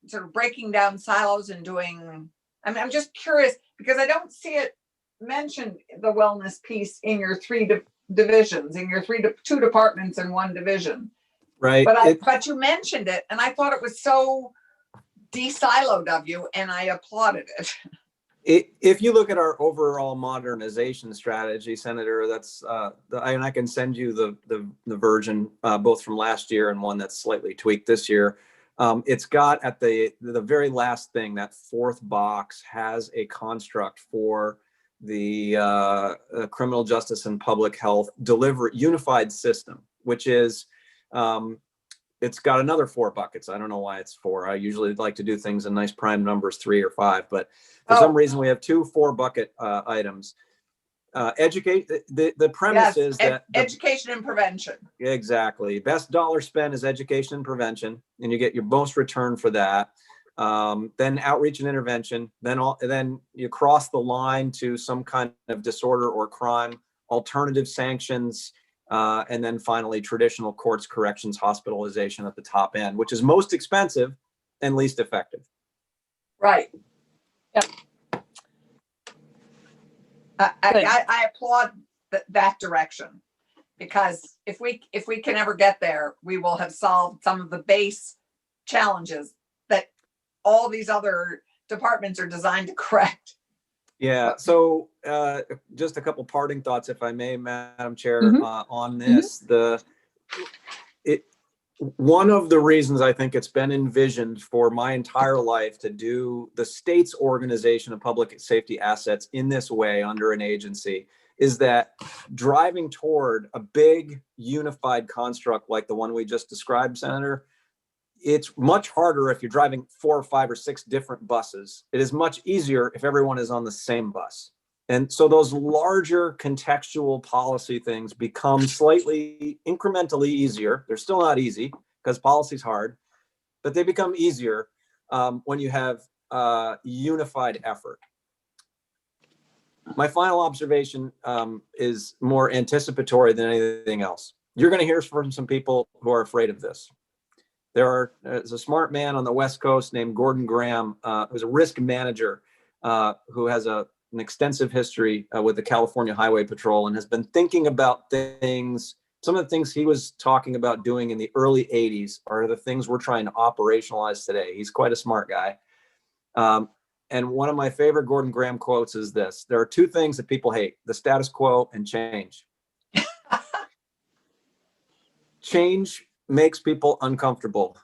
sort of breaking down silos and doing, I'm just curious because I don't see it mentioned, the wellness piece, in your three divisions, in your two departments and one division. Right. But you mentioned it, and I thought it was so de-siloed of you, and I applauded it. If you look at our overall modernization strategy, Senator, that's and I can send you the version both from last year and one that's slightly tweaked this year. It's got at the very last thing, that fourth box has a construct for the criminal justice and public health unified system, which is it's got another 4 buckets. I don't know why it's 4. I usually like to do things in nice prime numbers, 3 or 5, but for some reason we have 2 4-bucket items. Educate, the premise is that education and prevention. Exactly. Best dollar spent is education and prevention, and you get your most return for that. Then outreach and intervention, then you cross the line to some kind of disorder or crime, alternative sanctions, and then finally traditional courts, corrections, hospitalization at the top end, which is most expensive and least effective. Right. Yep. I applaud that direction, because if we can ever get there, we will have solved some of the base challenges that all these other departments are designed to correct. Yeah, so just a couple parting thoughts, if I may, Madam Chair, Mhm. on this. One of the reasons I think it's been envisioned for my entire life to do the state's organization of public safety assets in this way under an agency is that driving toward a big unified construct like the one we just described, Senator, it's much harder if you're driving 4 or 5 or 6 different buses. It is much easier if everyone is on the same bus. And so those larger contextual policy things become slightly incrementally easier. They're still not easy because policy's hard, but they become easier when you have unified effort. My final observation is more anticipatory than anything else. You're going to hear from some people who are afraid of this. There's a smart man on the West Coast named Gordon Graham, who's a risk manager who has an extensive history with the California Highway Patrol and has been thinking about things. Some of the things he was talking about doing in the early 80s are the things we're trying to operationalize today. He's quite a smart guy. And one of my favorite Gordon Graham quotes is this: there are 2 things that people hate, the status quo and change. Change makes people uncomfortable.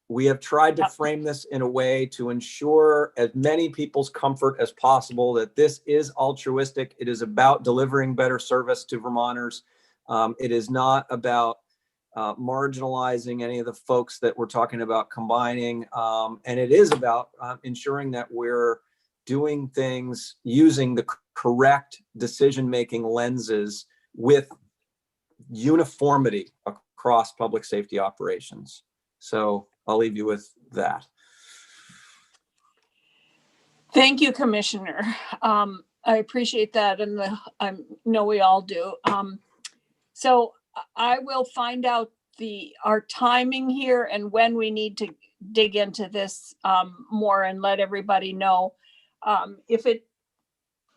We have tried to frame this in a way to ensure as many people's comfort as possible that this is altruistic. It is about delivering better service to Vermonters. It is not about marginalizing any of the folks that we're talking about combining. And it is about ensuring that we're doing things using the correct decision-making lenses with uniformity across public safety operations. So I'll leave you with that. Thank you, Commissioner. I appreciate that, and I know we all do. So I will find out our timing here and when we need to dig into this more and let everybody know. If it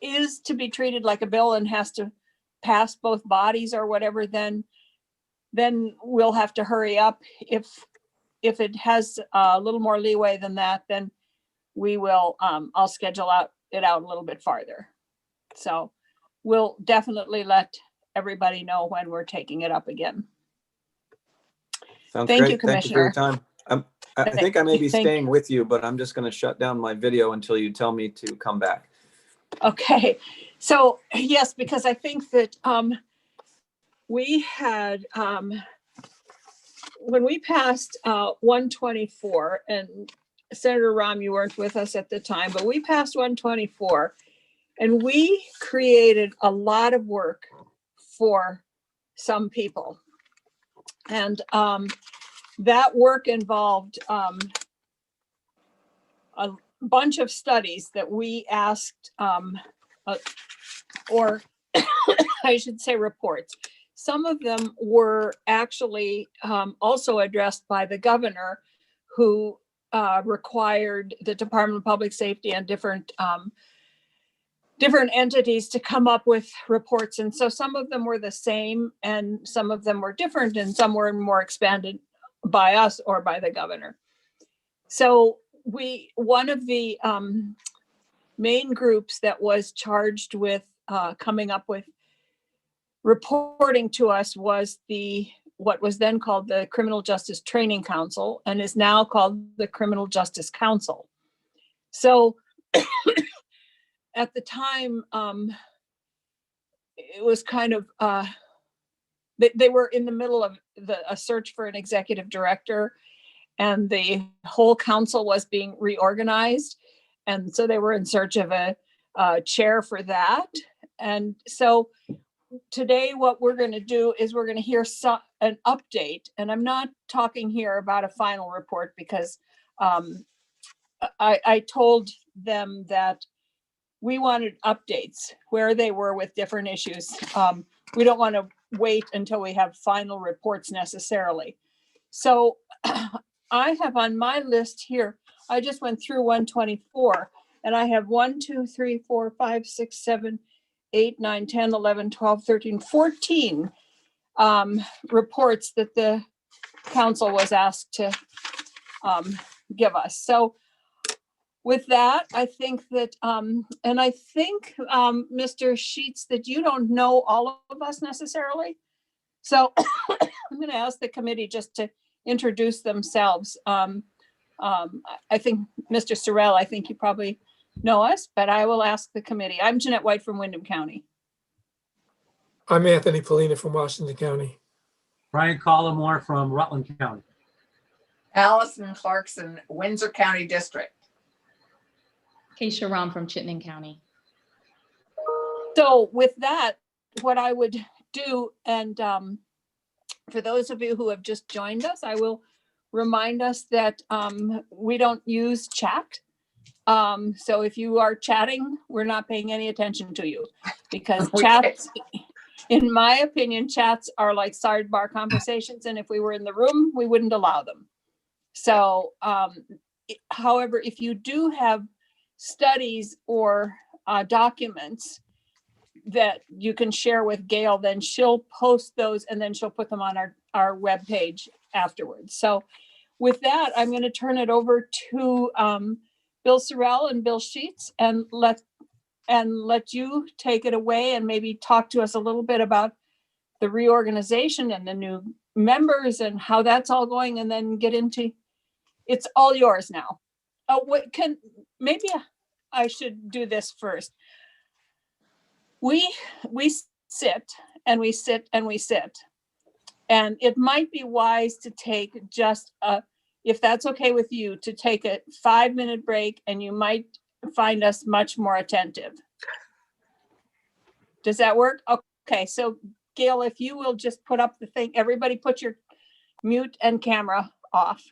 is to be treated like a bill and has to pass both bodies or whatever, then we'll have to hurry up. If it has a little more leeway than that, then we will, I'll schedule it out a little bit farther. So we'll definitely let everybody know when we're taking it up again. Sounds Thank great. you, Thank you for your Commissioner. time. I think I may be Thank- staying with you, but I'm just going to shut down my video until you tell me to come back. Okay, so yes, because I think that we had, when we passed 124, and Senator Rahm, you weren't with us at the time, but we passed 124, and we created a lot of work for some people. And that work involved a bunch of studies that we asked, or I should say reports. Some of them were actually also addressed by the governor, who required the Department of Public Safety and different entities to come up with reports. And so some of them were the same and some of them were different and some were more expanded by us or by the governor. So one of the main groups that was charged with coming up with reporting to us was what was then called the Criminal Justice Training Council and is now called the Criminal Justice Council. So at the time, it was kind of, they were in the middle of a search for an executive director, and the whole council was being reorganized. And so they were in search of a chair for that. And so today what we're going to do is we're going to hear an update. And I'm not talking here about a final report because I told them that we wanted updates where they were with different issues. We don't want to wait until we have final reports necessarily. So I have on my list here, I just went through 124 and I have 1, 2, 3, 4, 5, 6, 7, 8, 9, 10, 11, 12, 13, 14 reports that the council was asked to give us. So with that, I think that, and I think, Mr. Sheets, that you don't know all of us necessarily. So I'm going to ask the committee just to introduce themselves. I think, Mr. Sorrell, I think you probably know us, but I will ask the committee. I'm Jeanette White from Wyndham County. I'm Anthony Polina from Washington County. Brian Collmore from Rutland County. Allison Clarkson, Windsor County District. Keisha Ram from Chittenden County. So with that, what I would do, and for those of you who have just joined us, I will remind us that we don't use chat. So if you are chatting, we're not paying any attention to you, because chats, in my opinion, chats are like sidebar conversations. And if we were in the room, we wouldn't allow them. So, however, if you do have studies or documents that you can share with Gail, then she'll post those and then she'll put them on our webpage afterwards. So with that, I'm going to turn it over to Bill Sorrell and Bill Sheets and let you take it away and maybe talk to us a little bit about the reorganization and the new members and how that's all going, and then get into, it's all yours now. Maybe I should do this first. We sit and we sit and we sit. And it might be wise to take just if that's okay with you, to take a 5-minute break, and you might find us much more attentive. Does that work? Okay, so Gail, if you will just put up the thing, everybody put your mute and camera off.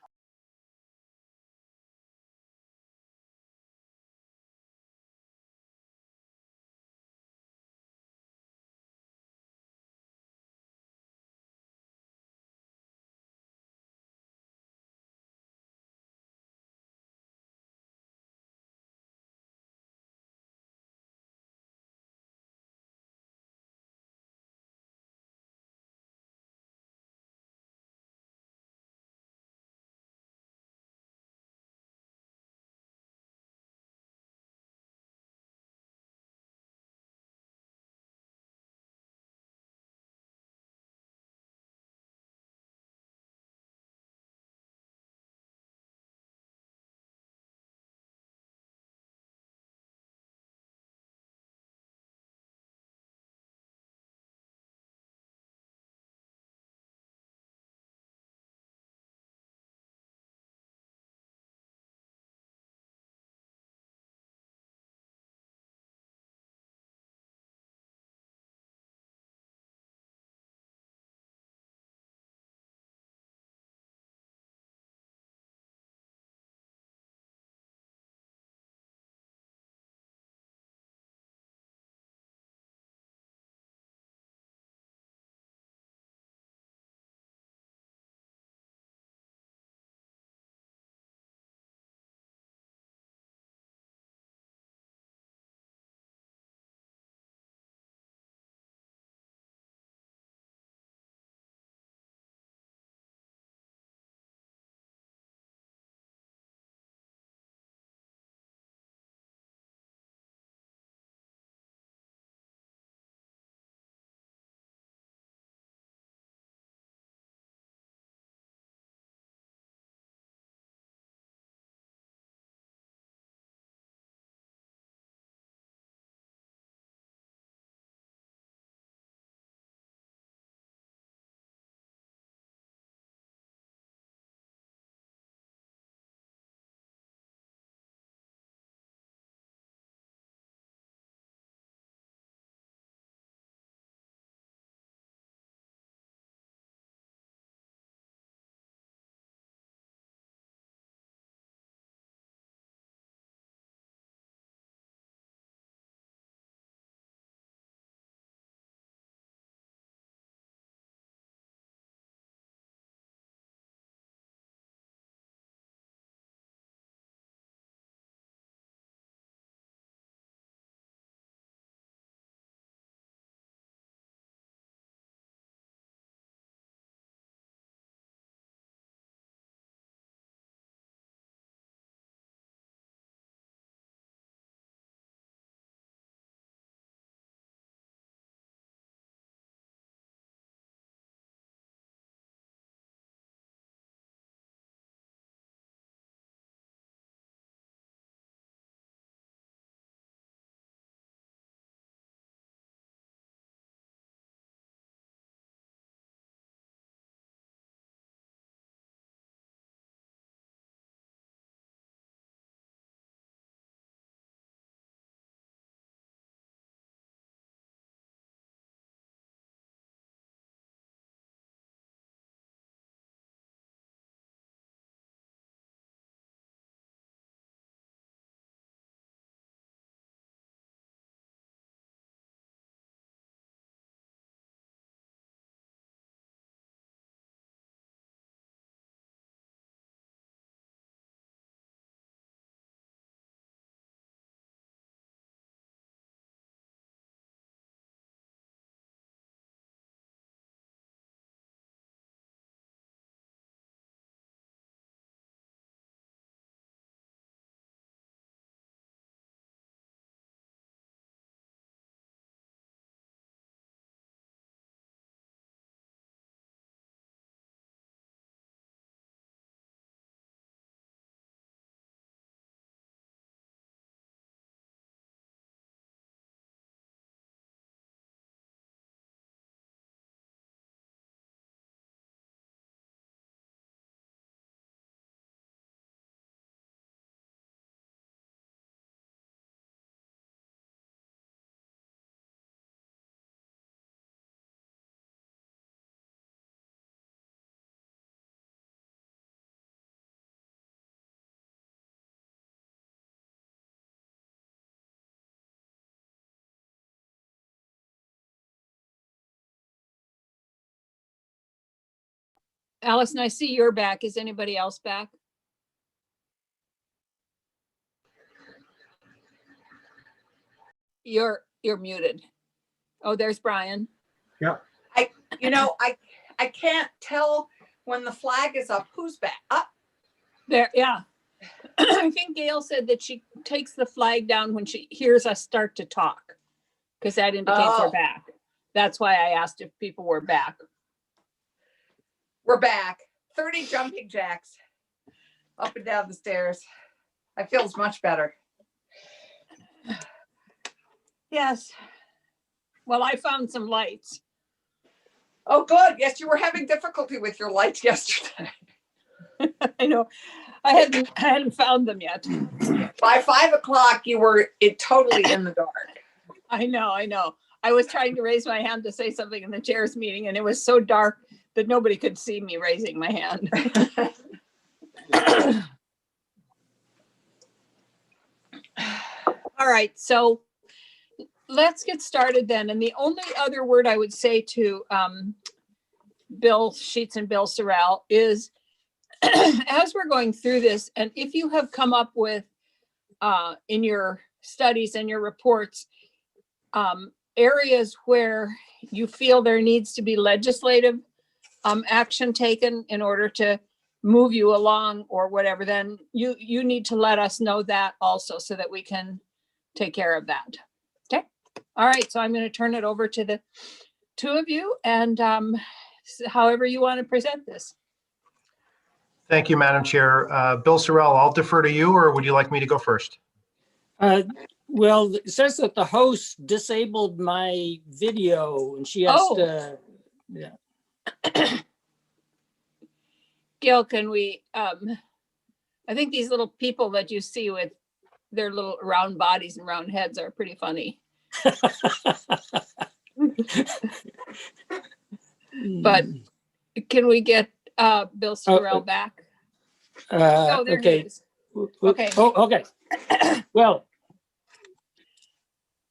Allison, I see you're back. Is anybody else back? You're muted. Oh, there's Brian. Yep. You know, I can't tell when the flag is up, who's back up. There, yeah. I think Gail said that she takes the flag down when she hears us start to talk, because that indicates we're Oh. back. That's why I asked if people were back. We're back. 30 jumping jacks up and down the stairs. I feels much better. Yes. Well, I found some lights. Oh, good. Yes, you were having difficulty with your lights yesterday. I know. I hadn't found them yet. By 5 o'clock, you were totally in the dark. I know. I was trying to raise my hand to say something in the chairs meeting, and it was so dark that nobody could see me raising my hand. All right, so let's get started then. And the only other word I would say to Bill Sheets and Bill Sorrell is, as we're going through this, and if you have come up with in your studies and your reports, areas where you feel there needs to be legislative action taken in order to move you along or whatever, then you need to let us know that also, so that we can take care of that. Okay. All right. So I'm going to turn it over to the two of you, and however you want to present this. Thank you, Madam Chair. Bill Sorrell, I'll defer to you, or would you like me to go first? Well, it says that the host disabled my video and she has to, yeah. Gail, can we, I think these little people that you see with their little round bodies and round heads are pretty funny. But can we get Bill Sorrell back? Oh, there he Okay. is. Okay. Oh, okay. Well,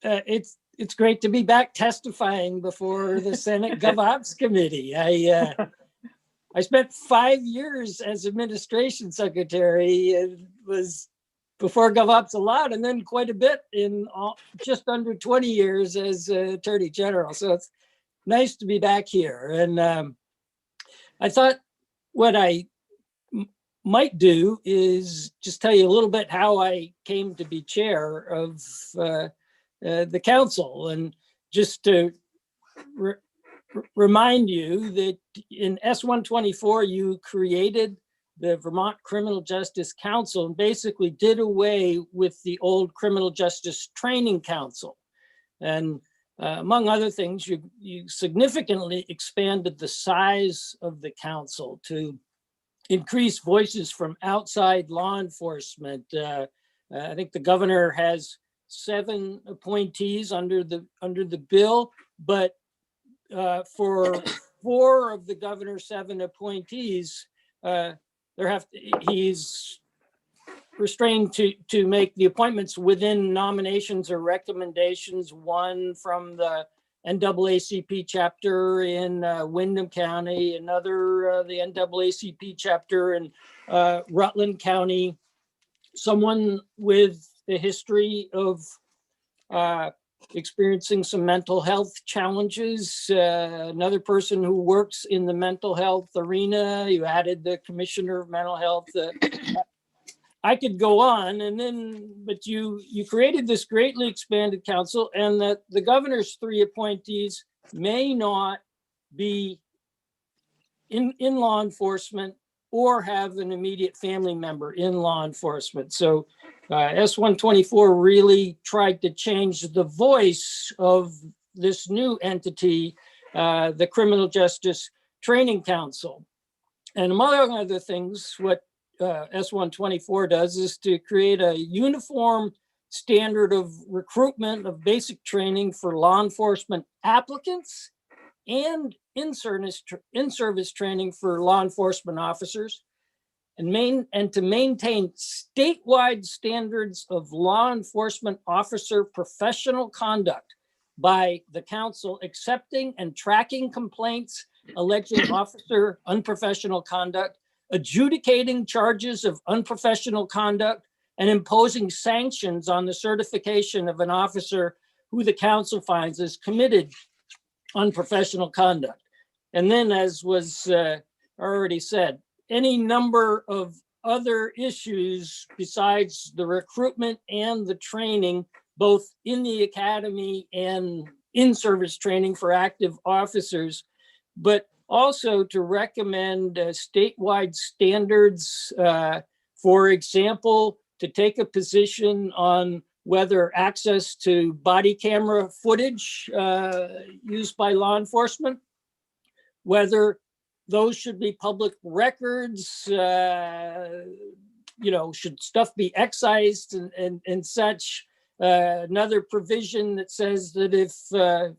it's great to be back testifying before the Senate GovOps Committee. I spent 5 years as administration secretary. It was before GovOps allowed, and then quite a bit in just under 20 years as Attorney General. So it's nice to be back here. And I thought what I might do is just tell you a little bit how I came to be chair of the council, and just to remind you that in S-124, you created the Vermont Criminal Justice Council and basically did away with the old Criminal Justice Training Council. And among other things, you significantly expanded the size of the council to increase voices from outside law enforcement. I think the governor has 7 appointees under the bill, but for 4 of the governor's 7 appointees, he's restrained to make the appointments within nominations or recommendations. One from the NAACP chapter in Windham County, another the NAACP chapter in Rutland County, someone with a history of experiencing some mental health challenges, another person who works in the mental health arena. You added the commissioner of mental health. I could go on, but you created this greatly expanded council, and that the governor's 3 appointees may not be in law enforcement or have an immediate family member in law enforcement. So S-124 really tried to change the voice of this new entity, the Criminal Justice Training Council. And among other things, what S-124 does is to create a uniform standard of recruitment of basic training for law enforcement applicants and in-service training for law enforcement officers, and to maintain statewide standards of law enforcement officer professional conduct by the council accepting and tracking complaints alleging officer unprofessional conduct, adjudicating charges of unprofessional conduct, and imposing sanctions on the certification of an officer who the council finds has committed unprofessional conduct. And then, as was already said, any number of other issues besides the recruitment and the training, both in the academy and in-service training for active officers, but also to recommend statewide standards. For example, to take a position on whether access to body camera footage used by law enforcement, whether those should be public records, should stuff be excised and such. Another provision that says that if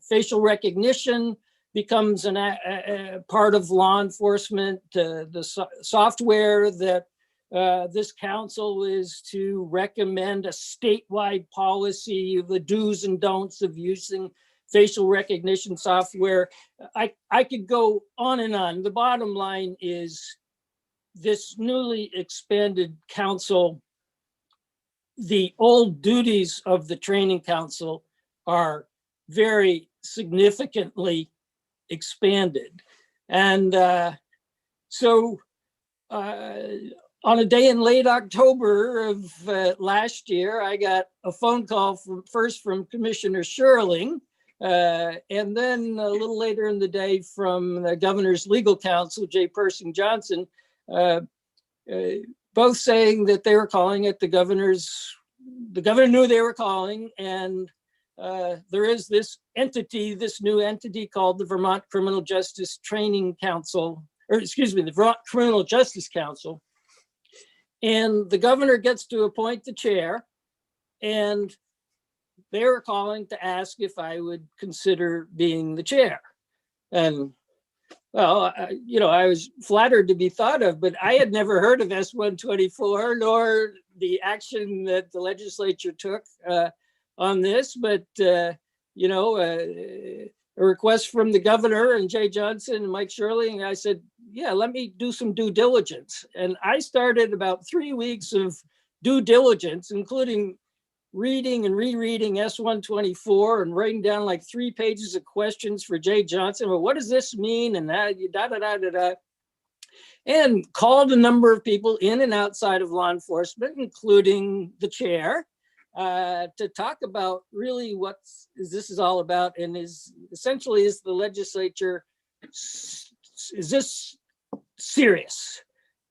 facial recognition becomes a part of law enforcement, the software that this council is to recommend a statewide policy of the do's and don'ts of using facial recognition software. I could go on and on. The bottom line is this newly expanded council, the old duties of the training council are very significantly expanded. And so on a day in late October of last year, I got a phone call from Commissioner Sherling, and then a little later in the day from the governor's legal counsel, Jay Persing Johnson, both saying that they were calling it the governor knew they were calling, and there is this new entity called the Vermont Criminal Justice Training Council, the Vermont Criminal Justice Council. And the governor gets to appoint the chair, and they were calling to ask if I would consider being the chair. And well, I was flattered to be thought of, but I had never heard of S-124 nor the action that the legislature took on this. But, a request from the governor and Jay Johnson and Mike Shirley, and I said, yeah, let me do some due diligence. And I started about 3 weeks of due diligence, including reading and rereading S-124 and writing down like 3 pages of questions for Jay Johnson. Well, what does this mean? And that, and called a number of people in and outside of law enforcement, including the chair, to talk about really what this is all about. And is the legislature, is this serious?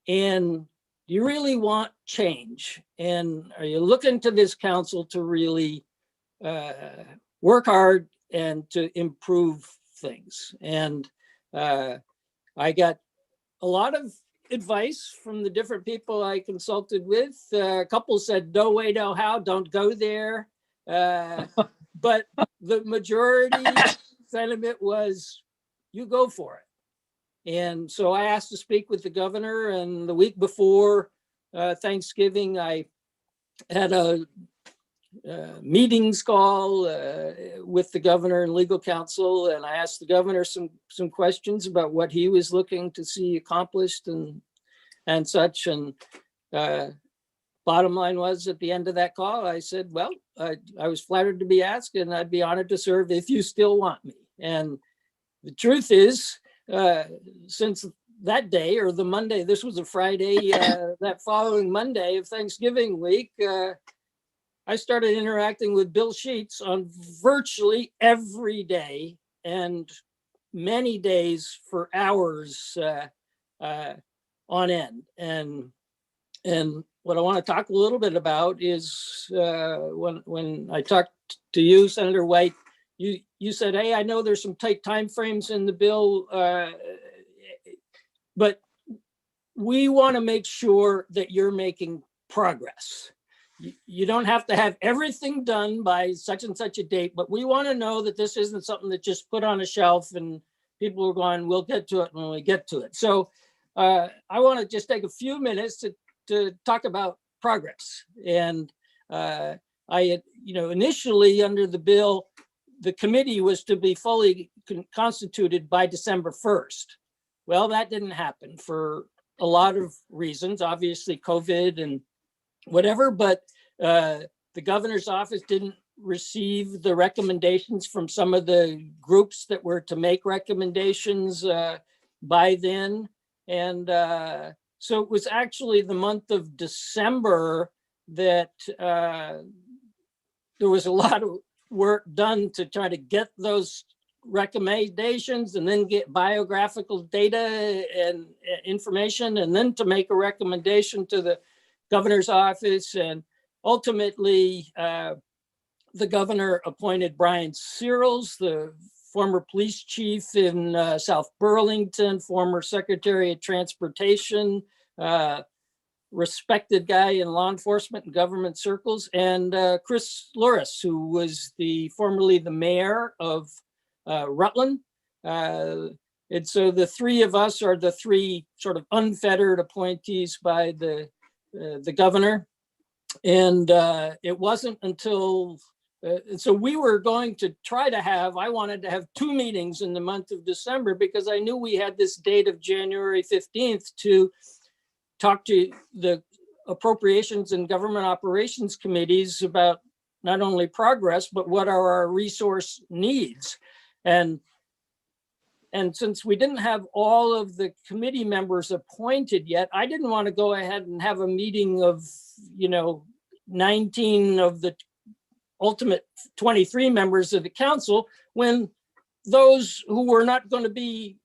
And do you really want change? And are you looking to this council to really work hard and to improve things? And I got a lot of advice from the different people I consulted with. A couple said, no way, no how, don't go there. But the majority sentiment was, you go for it. And so I asked to speak with the governor, and the week before Thanksgiving, I had a meetings call with the governor and legal counsel, and I asked the governor some questions about what he was looking to see accomplished and such. And bottom line was, at the end of that call, I said, well, I was flattered to be asked, and I'd be honored to serve if you still want me. And the truth is, since that day, or the Monday, this was a Friday, that following Monday of Thanksgiving week, I started interacting with Bill Sheets on virtually every day, and many days for hours on end. And what I want to talk a little bit about is when I talked to you, Senator White, you said, hey, I know there's some tight timeframes in the bill, but we want to make sure that you're making progress. You don't have to have everything done by such and such a date, but we want to know that this isn't something that just put on a shelf and people are going, we'll get to it when we get to it. So I want to just take a few minutes to talk about progress. And I had, initially under the bill, the committee was to be fully constituted by December 1st. Well, that didn't happen for a lot of reasons, obviously COVID and whatever, but the governor's office didn't receive the recommendations from some of the groups that were to make recommendations by then. And so it was actually the month of December that there was a lot of work done to try to get those recommendations and then get biographical data and information, and then to make a recommendation to the governor's office. And ultimately, the governor appointed Brian Searles, the former police chief in South Burlington, former Secretary of Transportation, respected guy in law enforcement and government circles, and Chris Luris, who was formerly the mayor of Rutland. And so the three of us are the three sort of unfettered appointees by the governor. And it wasn't until, so we were going to try to have, I wanted to have 2 meetings in the month of December, because I knew we had this date of January 15th to talk to the appropriations and government operations committees about not only progress, but what are our resource needs. And since we didn't have all of the committee members appointed yet, I didn't want to go ahead and have a meeting of, 19 of the ultimate 23 members of the council, when those who were not going to be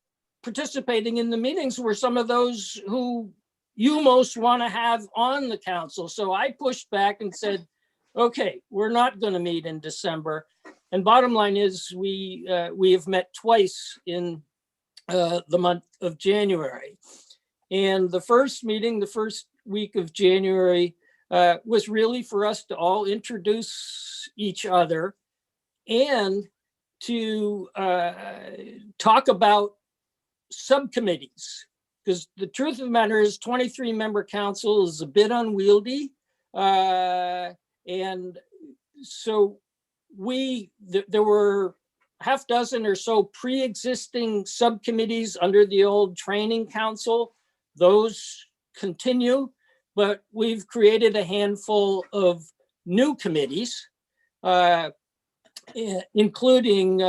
participating in the meetings were some of those who you most want to have on the council. So I pushed back and said, okay, we're not going to meet in December. And bottom line is we have met twice in the month of January. And the first meeting, the first week of January, was really for us to all introduce each other and to talk about subcommittees. Because the truth of the matter is 23-member council is a bit unwieldy. And so there were half dozen or so pre-existing subcommittees under the old training council. Those continue, but we've created a handful of new committees, including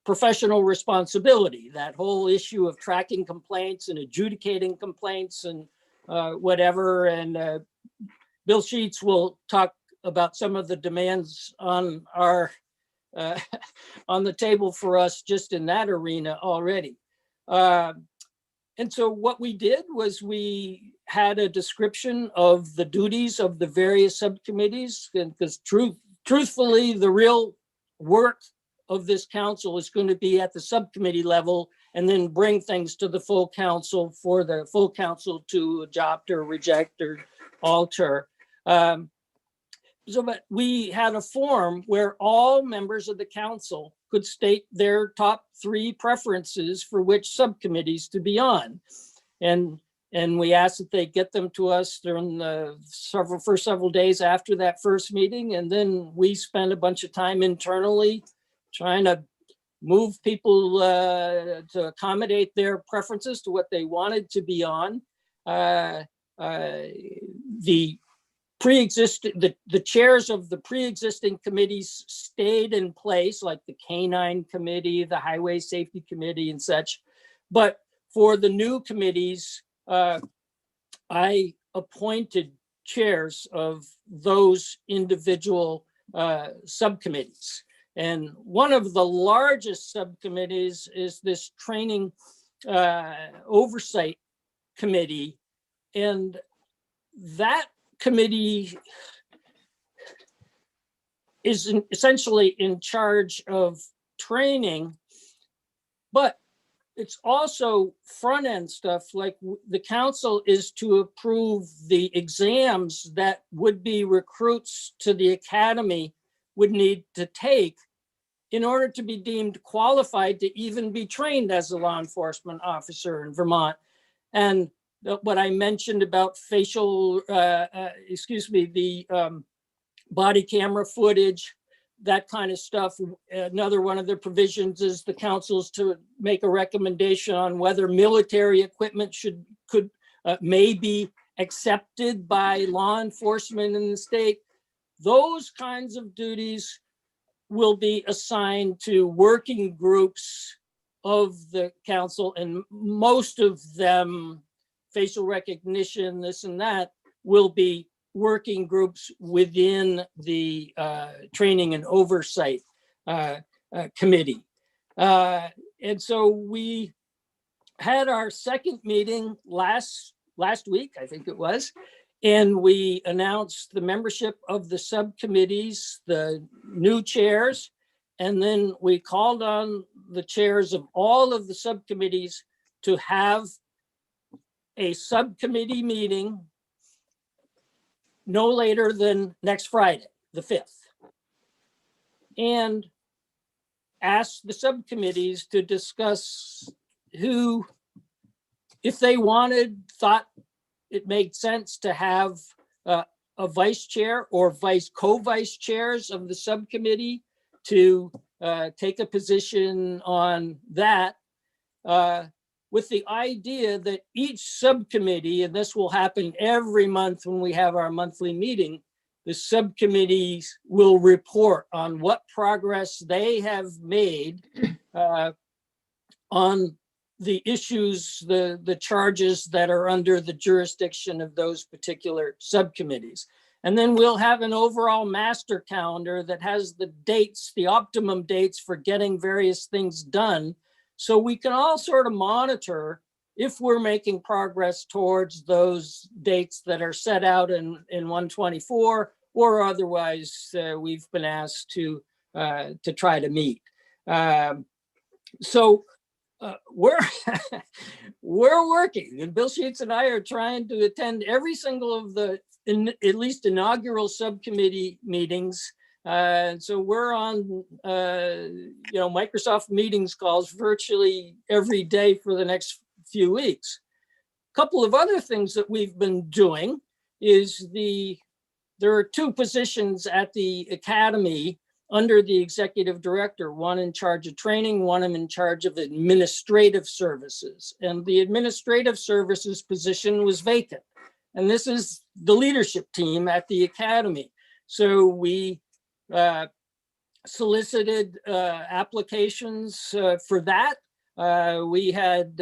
professional responsibility, that whole issue of tracking complaints and adjudicating complaints and whatever. And Bill Sheets will talk about some of the demands on our on the table for us just in that arena already. And so what we did was we had a description of the duties of the various subcommittees, and because truthfully, the real work of this council is going to be at the subcommittee level, and then bring things to the full council for the full council to adopt or reject or alter. But we had a form where all members of the council could state their top 3 preferences for which subcommittees to be on. And we asked that they get them to us during the first several days after that first meeting. And then we spent a bunch of time internally trying to move people to accommodate their preferences to what they wanted to be on. The chairs of the pre-existing committees stayed in place, like the K-9 committee, the Highway Safety Committee and such. But for the new committees, I appointed chairs of those individual subcommittees. And one of the largest subcommittees is this training oversight committee. And that committee is essentially in charge of training, but it's also front end stuff. Like the council is to approve the exams that would-be recruits to the academy would need to take in order to be deemed qualified to even be trained as a law enforcement officer in Vermont. And what I mentioned about facial, the body camera footage, that kind of stuff. Another one of the provisions is the council's to make a recommendation on whether military equipment may be accepted by law enforcement in the state. Those kinds of duties will be assigned to working groups of the council, and most of them, facial recognition, this and that, will be working groups within the training and oversight committee. And so we had our second meeting last week, I think it was, and we announced the membership of the subcommittees, the new chairs, and then we called on the chairs of all of the subcommittees to have a subcommittee meeting no later than next Friday, the 5th. And ask the subcommittees to discuss who, if they thought it made sense to have a vice chair or co-vice chairs of the subcommittee to take a position on that, with the idea that each subcommittee, and this will happen every month when we have our monthly meeting, the subcommittees will report on what progress they have made on the issues, the charges that are under the jurisdiction of those particular subcommittees. And then we'll have an overall master calendar that has the dates, the optimum dates for getting various things done. So we can all sort of monitor if we're making progress towards those dates that are set out in 124, or otherwise we've been asked to try to meet. So we're we're working, and Bill Sheets and I are trying to attend every single of the at least inaugural subcommittee meetings. So we're on, Microsoft Meetings calls virtually every day for the next few weeks. A couple of other things that we've been doing is there are two positions at the academy under the executive director, one in charge of training, one in charge of administrative services. And the administrative services position was vacant. And this is the leadership team at the academy. So we solicited applications for that. We had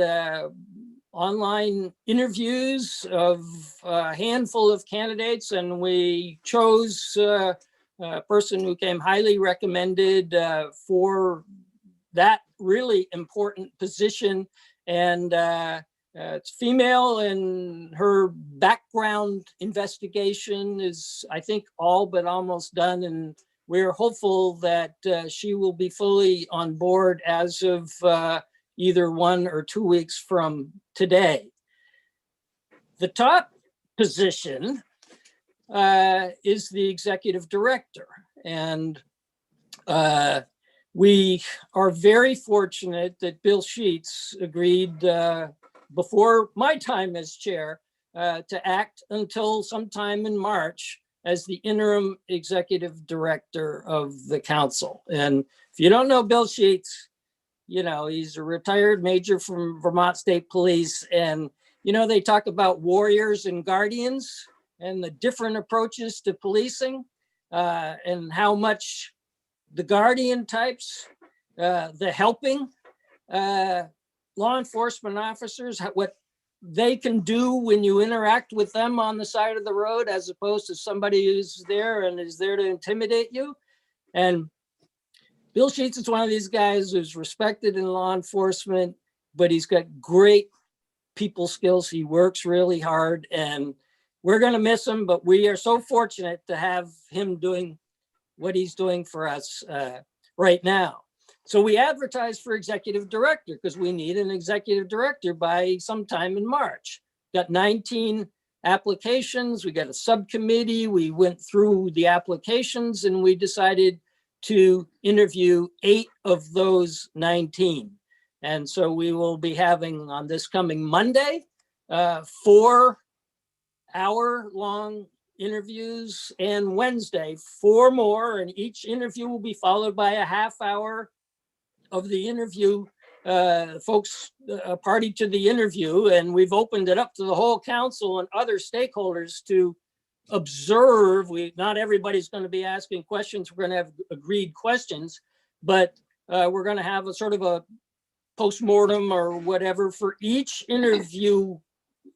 online interviews of a handful of candidates, and we chose a person who came highly recommended for that really important position. And it's female, and her background investigation is, I think, all but almost done. And we're hopeful that she will be fully on board as of either 1 or 2 weeks from today. The top position is the executive director. And we are very fortunate that Bill Sheets agreed before my time as chair to act until sometime in March as the interim executive director of the council. And if you don't know Bill Sheets, he's a retired major from Vermont State Police. And, they talk about warriors and guardians and the different approaches to policing and how much the guardian types, the helping law enforcement officers, what they can do when you interact with them on the side of the road, as opposed to somebody who's there and is there to intimidate you. And Bill Sheets is one of these guys who's respected in law enforcement, but he's got great people skills. He works really hard, and we're going to miss him, but we are so fortunate to have him doing what he's doing for us right now. So we advertised for executive director because we need an executive director by sometime in March. Got 19 applications. We got a subcommittee. We went through the applications and we decided to interview 8 of those 19. And so we will be having on this coming Monday, 4-hour-long interviews, and Wednesday, 4 more, and each interview will be followed by a half hour of the interview, folks party to the interview, and we've opened it up to the whole council and other stakeholders to observe. Not everybody's going to be asking questions. We're going to have agreed questions, but we're going to have a sort of a postmortem or whatever for each interview,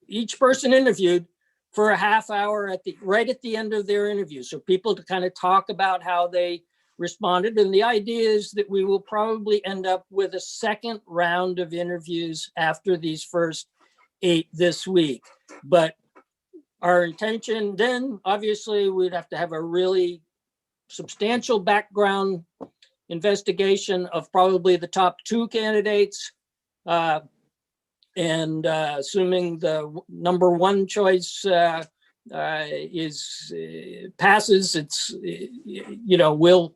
each person interviewed, for a half hour right at the end of their interview. So people to kind of talk about how they responded. And the idea is that we will probably end up with a second round of interviews after these first 8 this week. But our intention then, obviously, we'd have to have a really substantial background investigation of probably the top 2 candidates. And assuming the number 1 choice passes, it's, you know, we'll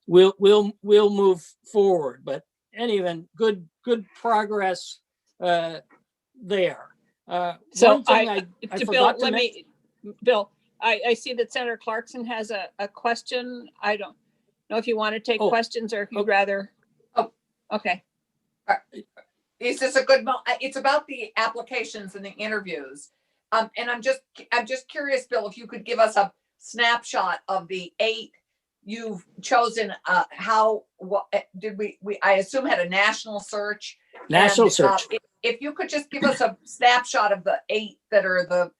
move forward. But anyway, good progress there. So One thing I to Bill, forgot to let mention. me, Bill, I see that Senator Clarkson has a question. I don't know if you want to take Oh, questions or if you'd okay. rather. Oh. Okay. Is this a good it's about the applications and the interviews. And I'm just curious, Bill, if you could give us a snapshot of the 8 you've chosen. What did we I assume had a national search. National search. If you could just give us a snapshot of the 8 that are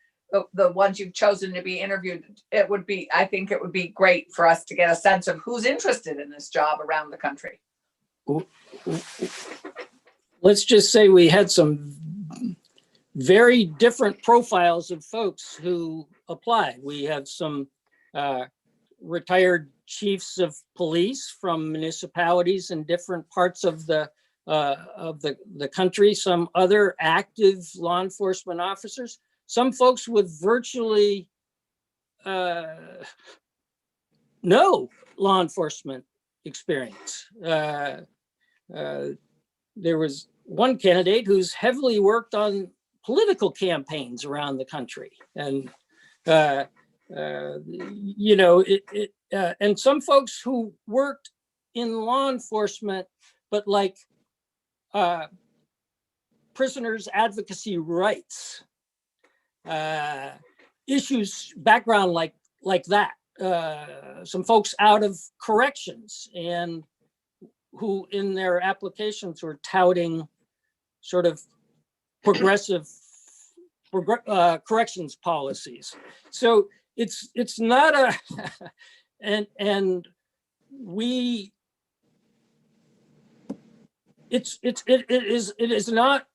the ones you've chosen to be interviewed, I think it would be great for us to get a sense of who's interested in this job around the country. Let's just say we had some very different profiles of folks who applied. We have some retired chiefs of police from municipalities in different parts of the country, some other active law enforcement officers, some folks with virtually no law enforcement experience. There was one candidate who's heavily worked on political campaigns around the country, and you know, and some folks who worked in law enforcement, but like prisoners' advocacy rights issues, background like that. Some folks out of corrections and who in their applications were touting sort of progressive corrections policies. So it's not a, and we, it is not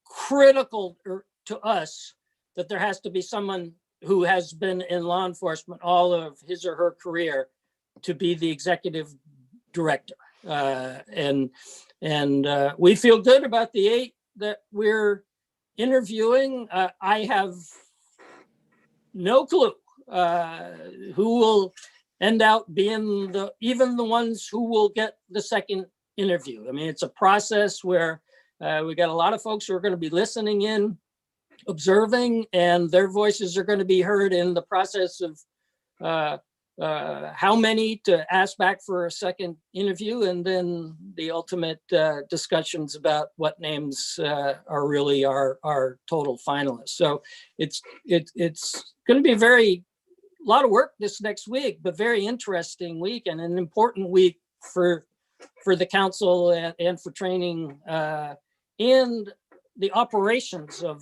critical to us that there has to be someone who has been in law enforcement all of his or her career to be the executive director. And we feel good about the 8 that we're interviewing. I have no clue who will end out being even the ones who will get the second interview. I mean, it's a process where we got a lot of folks who are going to be listening in, observing, and their voices are going to be heard in the process of how many to ask back for a second interview, and then the ultimate discussions about what names are really our total finalists. So it's going to be a lot of work this next week, but very interesting week and an important week for the council and for training and the operations of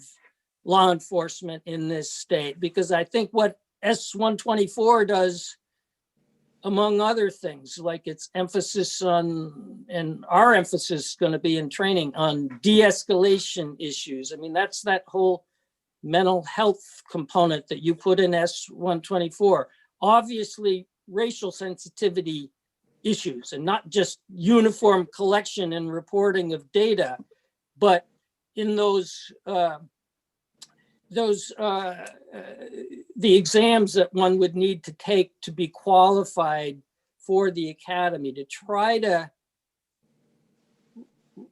law enforcement in this state, because I think what S-124 does, among other things, like its emphasis on, and our emphasis is going to be in training on de-escalation issues. I mean, that's that whole mental health component that you put in S-124. Obviously, racial sensitivity issues, and not just uniform collection and reporting of data, but in the exams that one would need to take to be qualified for the academy, to try to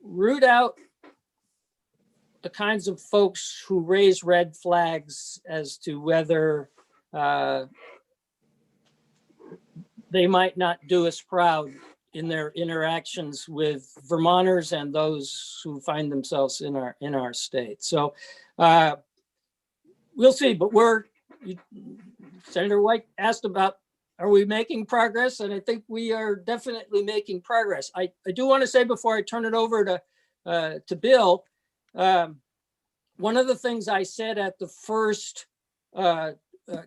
root out the kinds of folks who raise red flags as to whether they might not do us proud in their interactions with Vermonters and those who find themselves in our state. So we'll see, but Senator White asked about, are we making progress? And I think we are definitely making progress. I do want to say before I turn it over to Bill, one of the things I said at the first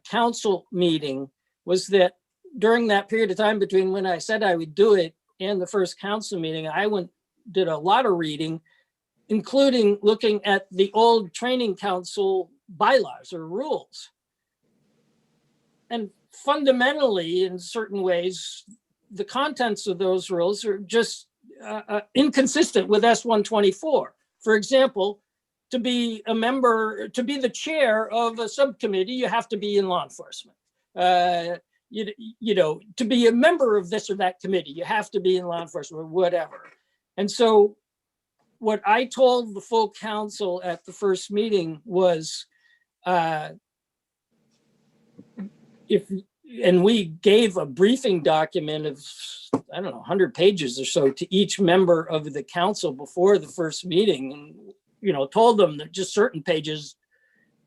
council meeting was that during that period of time between when I said I would do it and the first council meeting, I did a lot of reading, including looking at the old training council bylaws or rules. And fundamentally, in certain ways, the contents of those rules are just inconsistent with S-124. For example, to be a member, to be the chair of a subcommittee, you have to be in law enforcement. You know, to be a member of this or that committee, you have to be in law enforcement or whatever. And so what I told the full council at the first meeting was, and we gave a briefing document of, I don't know, 100 pages or so to each member of the council before the first meeting, and, you know, told them that just certain pages,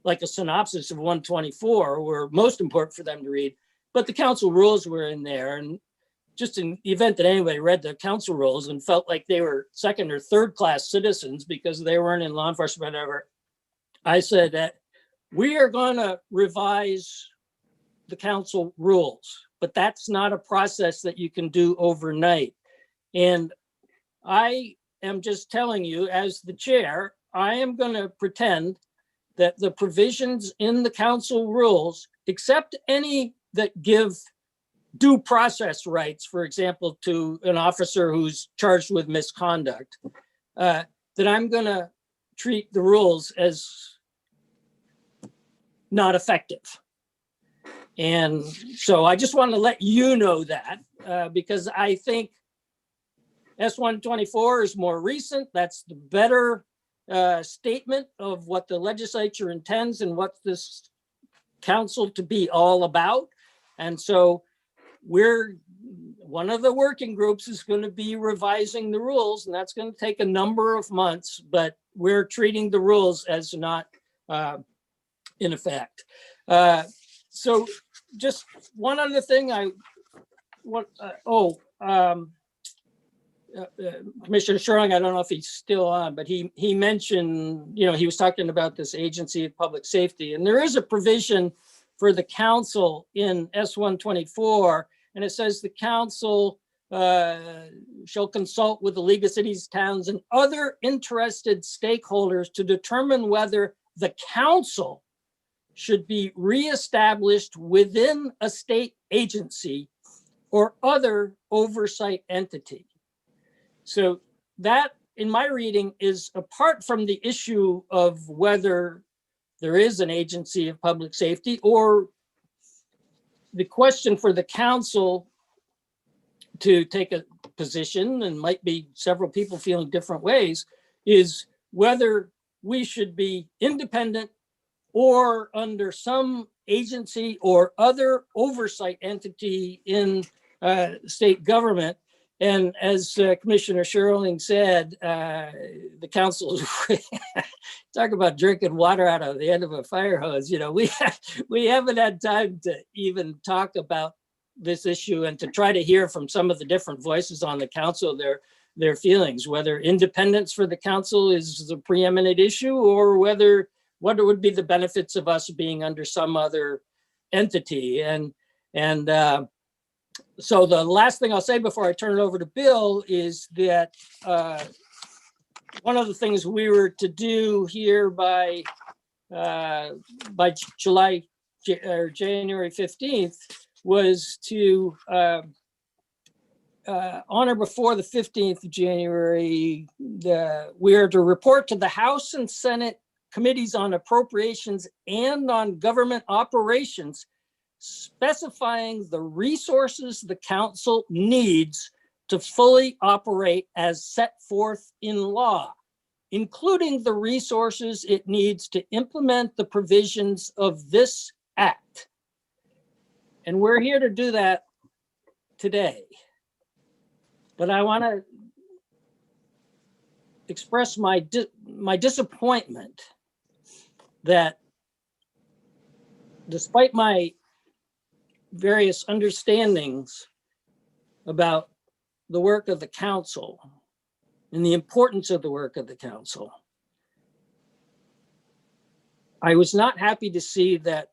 like a synopsis of 124, were most important for them to read. But the council rules were in there, and just in the event that anybody read the council rules and felt like they were second or third class citizens because they weren't in law enforcement or whatever, I said that we are going to revise the council rules, but that's not a process that you can do overnight. And I am just telling you, as the chair, I am going to pretend that the provisions in the council rules, except any that give due process rights, for example, to an officer who's charged with misconduct, that I'm going to treat the rules as not effective. And so I just want to let you know that, because I think S-124 is more recent. That's the better statement of what the legislature intends and what this council to be all about. And so one of the working groups is going to be revising the rules, and that's going to take a number of months, but we're treating the rules as not in effect. So just one other thing Commissioner Sherling, I don't know if he's still on, but he mentioned, you know, he was talking about this agency of public safety, and there is a provision for the council in S-124, and it says the council shall consult with the League of Cities, Towns, and other interested stakeholders to determine whether the council should be reestablished within a state agency or other oversight entity. So that, in my reading, is apart from the issue of whether there is an agency of public safety, or the question for the council to take a position, and might be several people feeling different ways, is whether we should be independent or under some agency or other oversight entity in state government. And as Commissioner Sherling said, the council, talk about drinking water out of the end of a fire hose. You know, we haven't had time to even talk about this issue and to try to hear from some of the different voices on the council, their feelings, whether independence for the council is the preeminent issue, or what would be the benefits of us being under some other entity. And so the last thing I'll say before I turn it over to Bill is that one of the things we were to do here by January 15th was to honor before the 15th of January, we are to report to the House and Senate Committees on Appropriations and on Government Operations, specifying the resources the council needs to fully operate as set forth in law, including the resources it needs to implement the provisions of this act. And we're here to do that today, but I want to express my disappointment that despite my various understandings about the work of the council and the importance of the work of the council, I was not happy to see that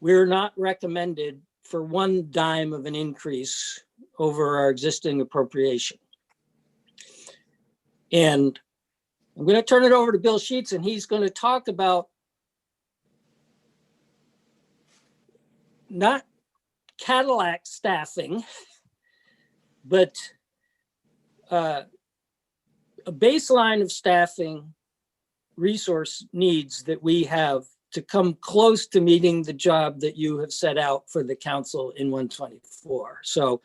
we're not recommended for one dime of an increase over our existing appropriation. And I'm going to turn it over to Bill Sheets, and he's going to talk about not Cadillac staffing, but a baseline of staffing resource needs that we have to come close to meeting the job that you have set out for the council in 124. So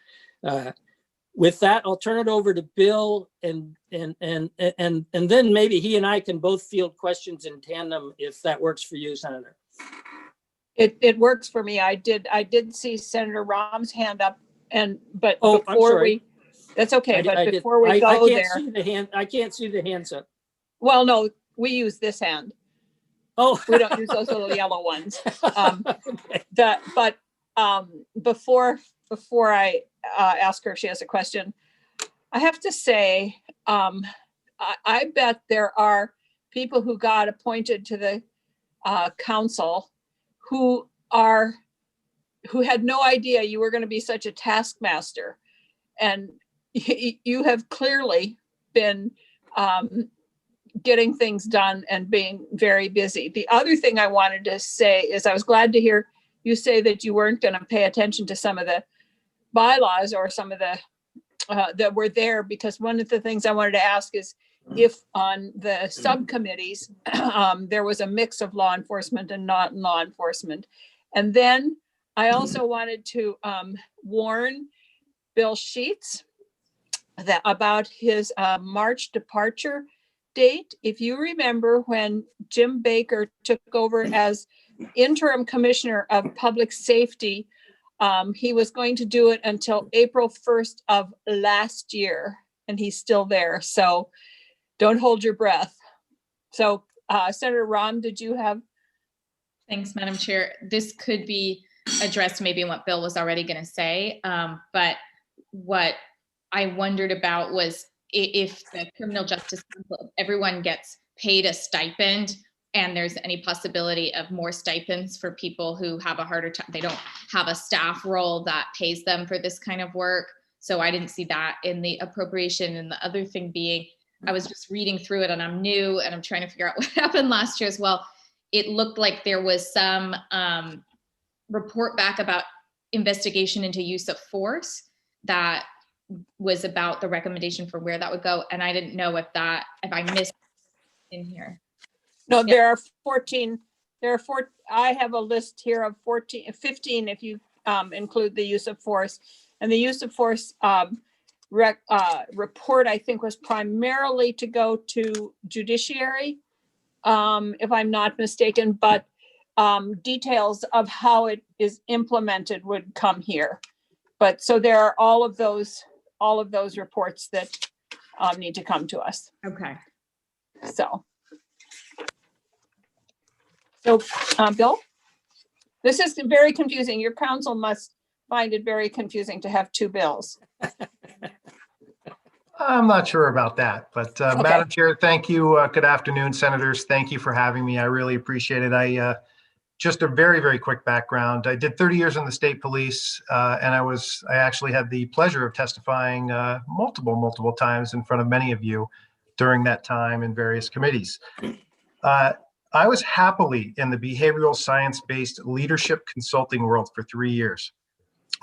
with that, I'll turn it over to Bill, and then maybe he and I can both field questions in tandem if that works for you, Senator. It works for me. I did see Senator Rahm's hand up, but Oh, I'm before sorry. that's okay. But I did- before we I go can't there, see the hand. I can't see the hands up. well, no, we use this hand. Oh, We don't use those little yellow ones. okay. Before I ask her if she has a question, I have to say, I bet there are people who got appointed to the council who had no idea you were going to be such a taskmaster, and you have clearly been getting things done and being very busy. The other thing I wanted to say is I was glad to hear you say that you weren't going to pay attention to some of the bylaws or some of the that were there, because one of the things I wanted to ask is if on the subcommittees there was a mix of law enforcement and not law enforcement. And then I also wanted to warn Bill Sheets that about his March departure date. If you remember, when Jim Baker took over as interim commissioner of public safety, he was going to do it until April 1st of last year, and he's still there. So don't hold your breath. So Senator Rahm, did you have? Thanks, Madam Chair. This could be addressed maybe in what Bill was already going to say, but what I wondered about was if the criminal justice council, everyone gets paid a stipend, and there's any possibility of more stipends for people who have a harder time. They don't have a staff role that pays them for this kind of work. So I didn't see that in the appropriation. And the other thing being, I was just reading through it, and I'm new and I'm trying to figure out what happened last year as well. It looked like there was some report back about investigation into use of force that was about the recommendation for where that would go. And I didn't know if I missed in here. No, Yeah. there are 14. I have a list here of 15 if you include the use of force. And the use of force report, I think, was primarily to go to judiciary, if I'm not mistaken, but details of how it is implemented would come here. But so there are all of those reports that need to come to us. Okay. So Bill, this is very confusing. Your council must find it very confusing to have two bills. I'm not sure about that, but Okay. Madam Chair, thank you. Good afternoon, Senators. Thank you for having me. I really appreciate it. Just a very, very quick background. I did 30 years in the state police, and I actually had the pleasure of testifying multiple times in front of many of you during that time in various committees. I was happily in the behavioral science-based leadership consulting world for 3 years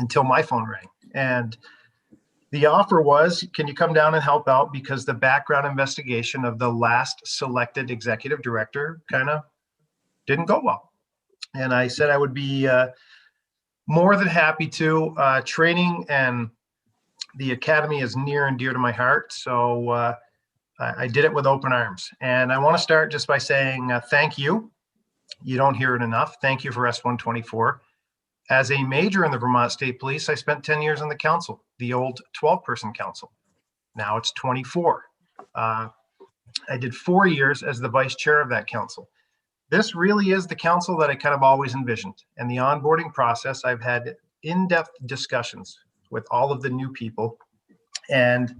until my phone rang. And the offer was, can you come down and help out, because the background investigation of the last selected executive director kind of didn't go well. And I said I would be more than happy to. Training and the academy is near and dear to my heart. So I did it with open arms. And I want to start just by saying thank you. You don't hear it enough. Thank you for S124. As a major in the Vermont State Police, I spent 10 years on the council, the old 12-person council. Now it's 24. I did 4 years as the vice chair of that council. This really is the council that I kind of always envisioned. And the onboarding process, I've had in-depth discussions with all of the new people, and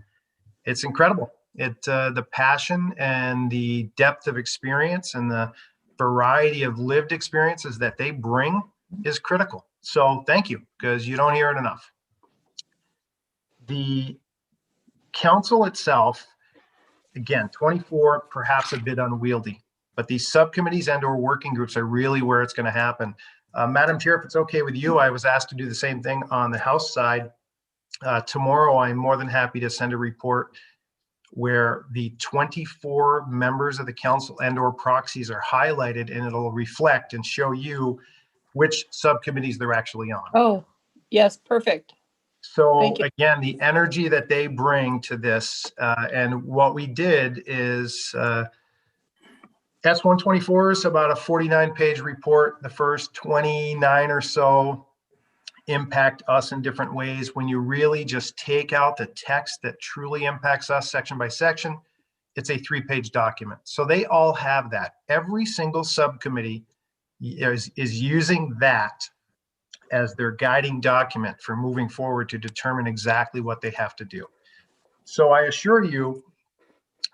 it's incredible. The passion and the depth of experience and the variety of lived experiences that they bring is critical. So thank you, because you don't hear it enough. The council itself, again, 24, perhaps a bit unwieldy, but these subcommittees and or working groups are really where it's going to happen. Madam Chair, if it's okay with you, I was asked to do the same thing on the House side. Tomorrow, I'm more than happy to send a report where the 24 members of the council and or proxies are highlighted, and it'll reflect and show you which subcommittees they're actually on. Oh, yes, perfect. So Thank you. again, the energy that they bring to this, and what we did is S124 is about a 49-page report. The first 29 or so impact us in different ways. When you really just take out the text that truly impacts us section by section, it's a 3-page document. So they all have that. Every single subcommittee is using that as their guiding document for moving forward to determine exactly what they have to do. So I assure you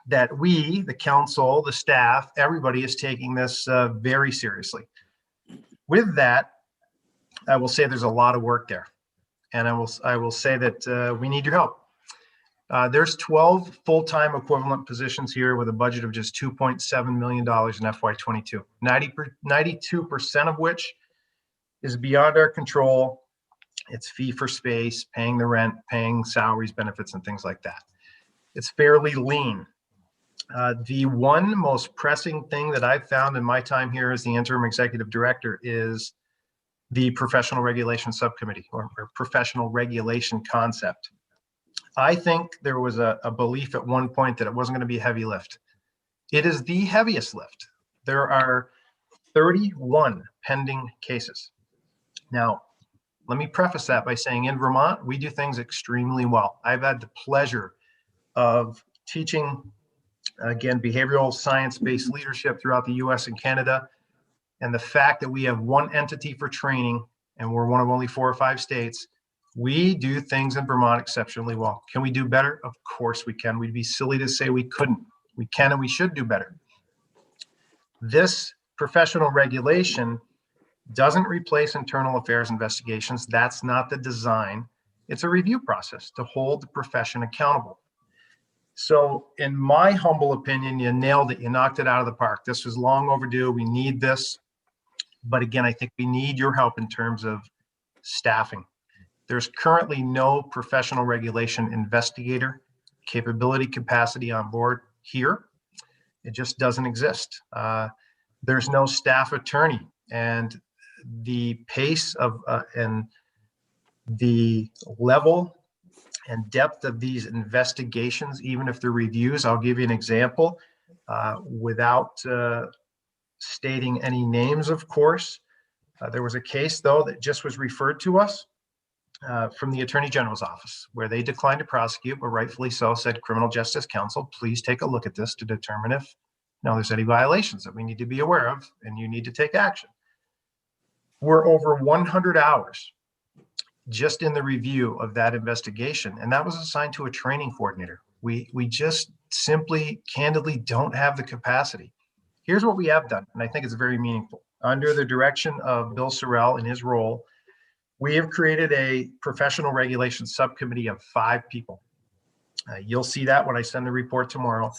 that we, the council, the staff, everybody is taking this very seriously. With that, I will say there's a lot of work there. And I will say that we need your help. There's 12 full-time equivalent positions here with a budget of just $2.7 million in FY22, 92% of which is beyond our control. It's fee for space, paying the rent, paying salaries, benefits, and things like that. It's fairly lean. The one most pressing thing that I've found in my time here as the interim executive director is the professional regulation subcommittee or professional regulation concept. I think there was a belief at one point that it wasn't going to be a heavy lift. It is the heaviest lift. There are 31 pending cases. Now, let me preface that by saying in Vermont, we do things extremely well. I've had the pleasure of teaching, again, behavioral science-based leadership throughout the US and Canada. And the fact that we have one entity for training, and we're one of only 4 or 5 states, we do things in Vermont exceptionally well. Can we do better? Of course we can. We'd be silly to say we couldn't. We can and we should do better. This professional regulation doesn't replace internal affairs investigations. That's not the design. It's a review process to hold the profession accountable. So in my humble opinion, you nailed it. You knocked it out of the park. This was long overdue. We need this. But again, I think we need your help in terms of staffing. There's currently no professional regulation investigator capability capacity on board here. It just doesn't exist. There's no staff attorney, and the pace of and the level and depth of these investigations, even if they're reviews, I'll give you an example without stating any names, of course. There was a case, though, that just was referred to us from the Attorney General's office, where they declined to prosecute, but rightfully so, said Criminal Justice Council, please take a look at this to determine if there's any violations that we need to be aware of, and you need to take action. We're over 100 hours just in the review of that investigation, and that was assigned to a training coordinator. We just simply, candidly don't have the capacity. Here's what we have done, and I think it's very meaningful. Under the direction of Bill Sorrell in his role, we have created a professional regulation subcommittee of 5 people. You'll see that when I send the report tomorrow.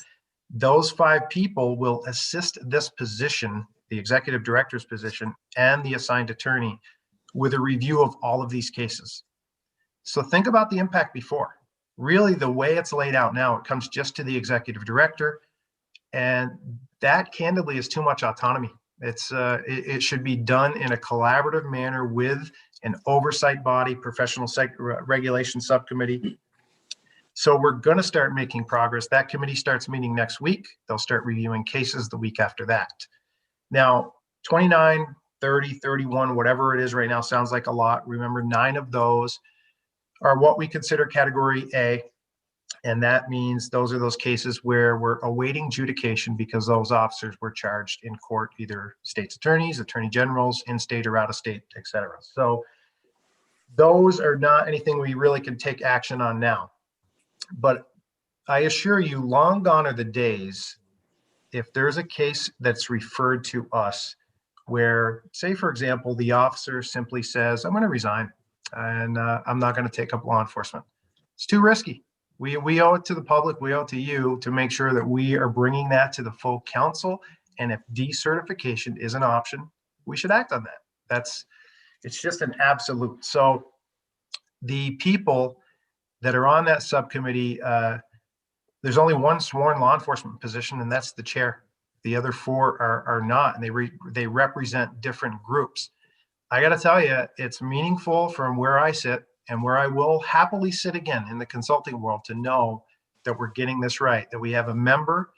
Those 5 people will assist this position, the executive director's position, and the assigned attorney with a review of all of these cases. So think about the impact before. Really, the way it's laid out now, it comes just to the executive director, and that candidly is too much autonomy. It should be done in a collaborative manner with an oversight body, professional regulation subcommittee. So we're going to start making progress. That committee starts meeting next week. They'll start reviewing cases the week after that. Now, 29, 30, 31, whatever it is right now, sounds like a lot. Remember, 9 of those are what we consider category A. And that means those are those cases where we're awaiting adjudication because those officers were charged in court, either state's attorneys, attorney generals, in state or out of state, et cetera. So those are not anything we really can take action on now. But I assure you, long gone are the days, if there's a case that's referred to us where, say, for example, the officer simply says, I'm going to resign and I'm not going to take up law enforcement. It's too risky. We owe it to the public, we owe it to you to make sure that we are bringing that to the full council. And if decertification is an option, we should act on that. It's just an absolute. So the people that are on that subcommittee, there's only one sworn law enforcement position, and that's the chair. The other 4 are not, and they represent different groups. I got to tell you, it's meaningful from where I sit and where I will happily sit again in the consulting world to know that we're getting this right, that we have a member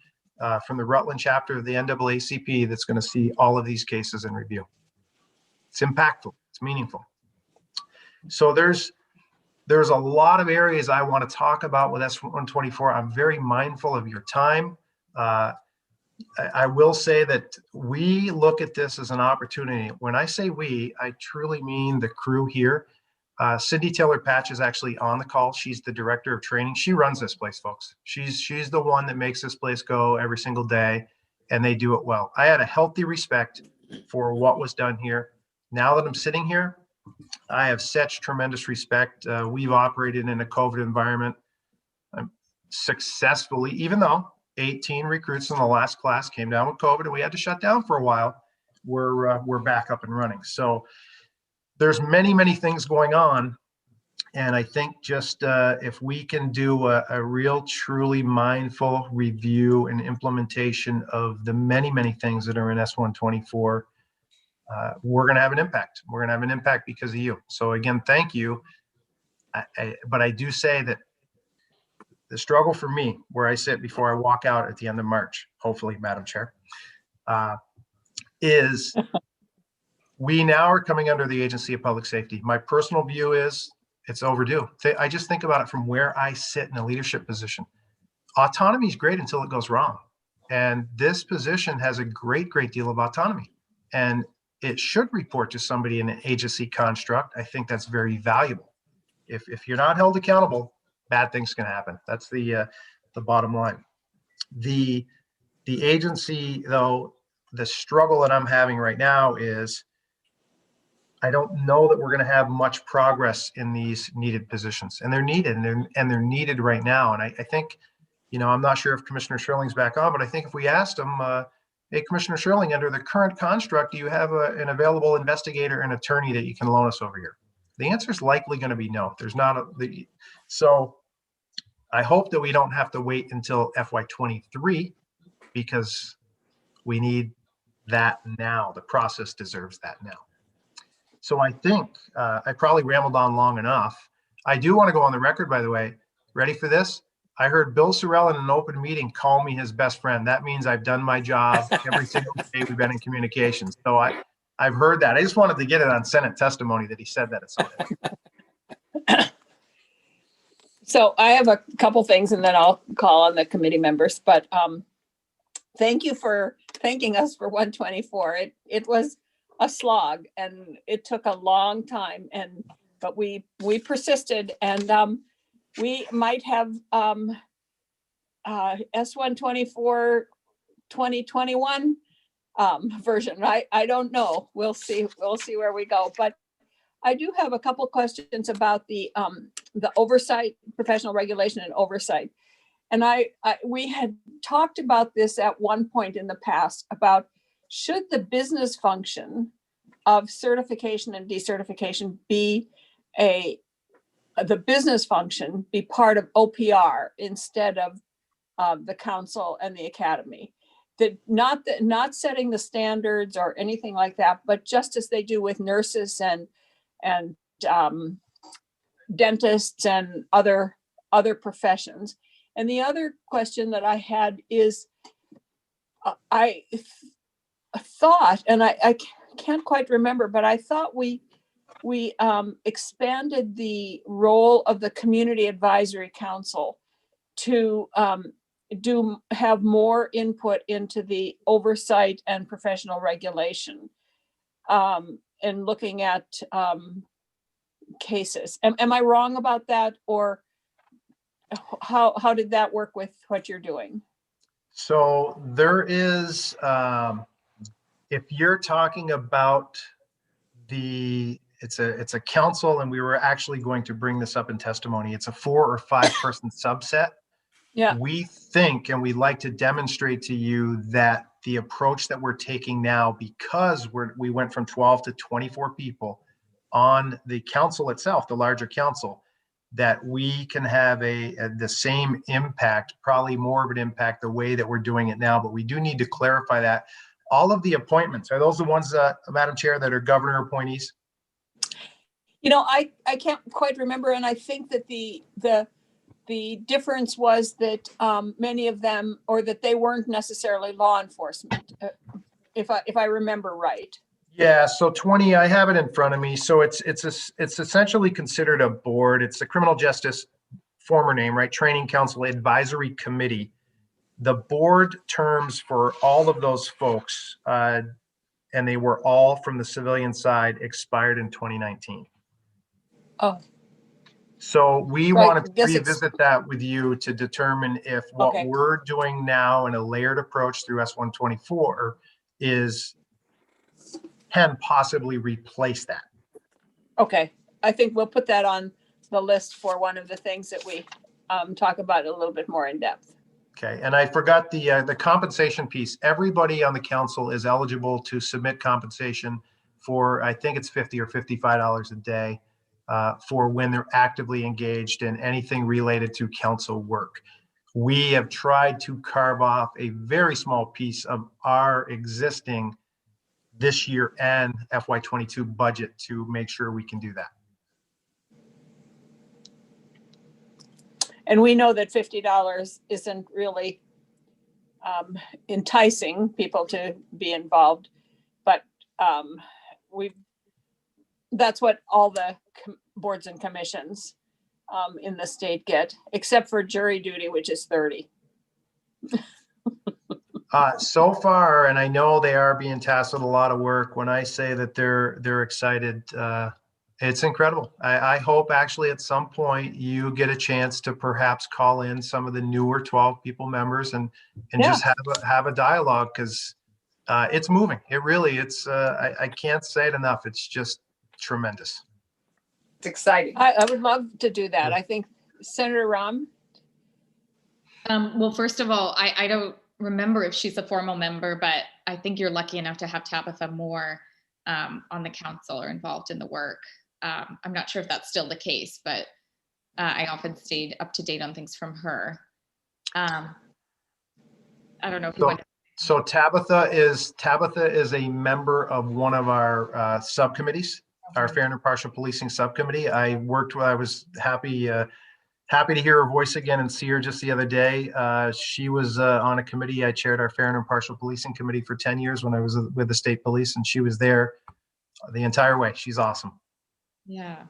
from the Rutland chapter of the NAACP that's going to see all of these cases in review. It's impactful, it's meaningful. So there's a lot of areas I want to talk about with S124. I'm very mindful of your time. I will say that we look at this as an opportunity. When I say we, I truly mean the crew here. Cindy Taylor Patch is actually on the call. She's the director of training. She runs this place, folks. She's the one that makes this place go every single day, and they do it well. I had a healthy respect for what was done here. Now that I'm sitting here, I have such tremendous respect. We've operated in a COVID environment successfully, even though 18 recruits in the last class came down with COVID and we had to shut down for a while. We're back up and running. So there's many things going on. And I think just if we can do a real, truly mindful review and implementation of the many things that are in S124, we're going to have an impact. We're going to have an impact because of you. So again, thank you. But I do say that the struggle for me, where I sit before I walk out at the end of March, hopefully, Madam Chair, is we now are coming under the Agency of Public Safety. My personal view is it's overdue. I just think about it from where I sit in a leadership position. Autonomy is great until it goes wrong. And this position has a great deal of autonomy. And it should report to somebody in an agency construct. I think that's very valuable. If you're not held accountable, bad things can happen. That's the bottom line. The agency, though, the struggle that I'm having right now is I don't know that we're going to have much progress in these needed positions, and they're needed, and they're needed right now. And I think, I'm not sure if Commissioner Shirling's back on, but I think if we asked him, hey, Commissioner Shirling, under the current construct, do you have an available investigator and attorney that you can loan us over here? The answer is likely going to be no. There's not so I hope that we don't have to wait until FY23 because we need that now. The process deserves that now. So I think I probably rambled on long enough. I do want to go on the record, by the way. Ready for this? I heard Bill Sorrell in an open meeting call me his best friend. That means I've done my job every single day we've been in communications. So I've heard that. I just wanted to get it on Senate testimony that he said that at some point. So I have a couple things and then I'll call on the committee members, but thank you for thanking us for 124. It was a slog and it took a long time, but we persisted, and we might have S124 2021 version. I don't know. We'll see where we go. But I do have a couple questions about the oversight, professional regulation and oversight. And we had talked about this at one point in the past about should the business function of certification and decertification be the business function be part of OPR instead of the council and the academy? That not setting the standards or anything like that, but just as they do with nurses and dentists and other professions. And the other question that I had is, I thought, and I can't quite remember, but I thought we expanded the role of the Community Advisory Council to have more input into the oversight and professional regulation, and looking at cases. Am I wrong about that, or how did that work with what you're doing? So there is, if you're talking about it's a council, and we were actually going to bring this up in testimony. It's a 4 or 5 person subset. Yeah. We think, and we'd like to demonstrate to you that the approach that we're taking now, because we went from 12 to 24 people on the council itself, the larger council, that we can have the same impact, probably more of an impact the way that we're doing it now. But we do need to clarify that. All of the appointments, are those the ones, Madam Chair, that are governor appointees? You know, I can't quite remember, and I think that the difference was that many of them, or that they weren't necessarily law enforcement, if I remember right. Yeah, so 20, I have it in front of me. So it's essentially considered a board. It's the Criminal Justice, former name, right? Training Council Advisory Committee. The board terms for all of those folks, and they were all from the civilian side, expired in 2019. Oh. So we Right, want to guess it's- revisit that with you to determine if what Okay. we're doing now in a layered approach through S124 can possibly replace that. Okay, I think we'll put that on the list for one of the things that we talk about a little bit more in depth. Okay, and I forgot the compensation piece. Everybody on the council is eligible to submit compensation for, I think it's $50 or $55 a day for when they're actively engaged in anything related to council work. We have tried to carve off a very small piece of our existing this year and FY22 budget to make sure we can do that. And we know that $50 isn't really enticing people to be involved, but that's what all the boards and commissions in the state get, except for jury duty, which is 30. So far, and I know they are being tasked with a lot of work, when I say that they're excited, it's incredible. I hope actually at some point you get a chance to perhaps call in some of the newer 12 people members and just have a dialogue, because it's moving. It really, I can't say it enough. It's just tremendous. It's exciting. I would love to do that. I think Senator Rahm. Well, first of all, I don't remember if she's a formal member, but I think you're lucky enough to have Tabitha Moore on the council or involved in the work. I'm not sure if that's still the case, but I often stayed up to date on things from her. I don't know if you want to. So Tabitha is a member of one of our subcommittees, our Fair and Impartial Policing Subcommittee. I was happy to hear her voice again and see her just the other day. She was on a committee. I chaired our Fair and Impartial Policing Committee for 10 years when I was with the state police, and she was there the entire way. She's awesome. Yeah.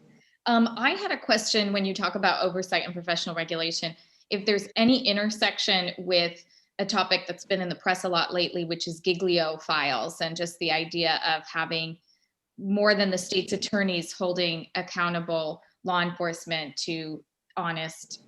I had a question when you talk about oversight and professional regulation, if there's any intersection with a topic that's been in the press a lot lately, which is Giglio files, and just the idea of having more than the state's attorneys holding accountable law enforcement to honest,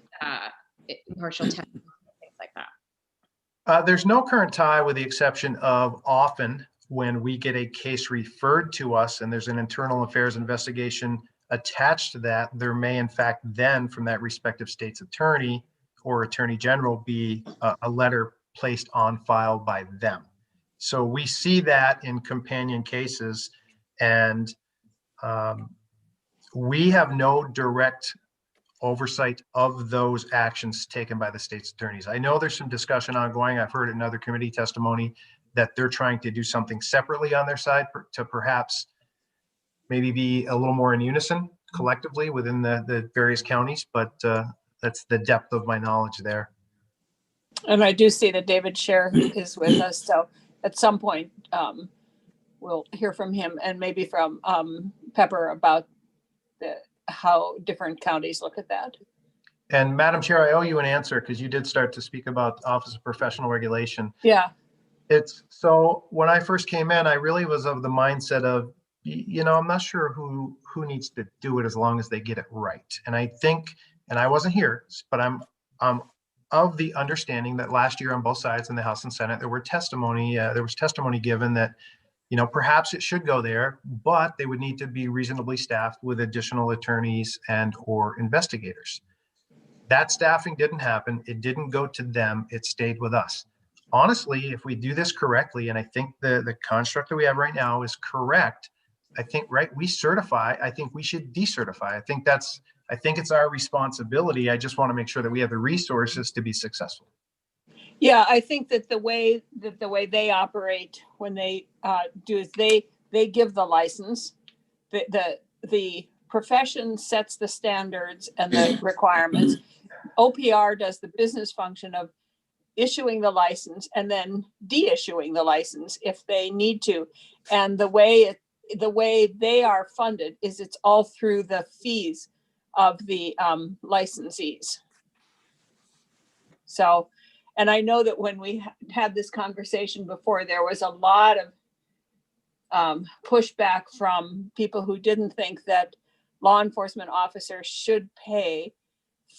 impartial testimony, things like that. There's no current tie, with the exception of often when we get a case referred to us and there's an internal affairs investigation attached to that, there may in fact then from that respective state's attorney or attorney general be a letter placed on file by them. So we see that in companion cases, and we have no direct oversight of those actions taken by the state's attorneys. I know there's some discussion ongoing. I've heard in other committee testimony that they're trying to do something separately on their side to perhaps maybe be a little more in unison collectively within the various counties, but that's the depth of my knowledge there. And I do see that David Scher is with us. So at some point, we'll hear from him and maybe from Pepper about how different counties look at that. And Madam Chair, I owe you an answer because you did start to speak about Office of Professional Regulation. Yeah, It's so when I first came in, I really was of the mindset of, I'm not sure who needs to do it as long as they get it right. And I think, and I wasn't here, but I'm of the understanding that last year on both sides in the House and Senate, there was testimony given that, perhaps it should go there, but they would need to be reasonably staffed with additional attorneys and or investigators. That staffing didn't happen. It didn't go to them. It stayed with us. Honestly, if we do this correctly, and I think the construct that we have right now is correct, I think, right, we certify, I think we should decertify. I think it's our responsibility. I just want to make sure that we have the resources to be successful. yeah. I think that the way they operate when they do is they give the license. The profession sets the standards and the requirements. OPR does the business function of issuing the license and then deissuing the license if they need to. And the way they are funded is it's all through the fees of the licensees. So, and I know that when we had this conversation before, there was a lot of pushback from people who didn't think that law enforcement officers should pay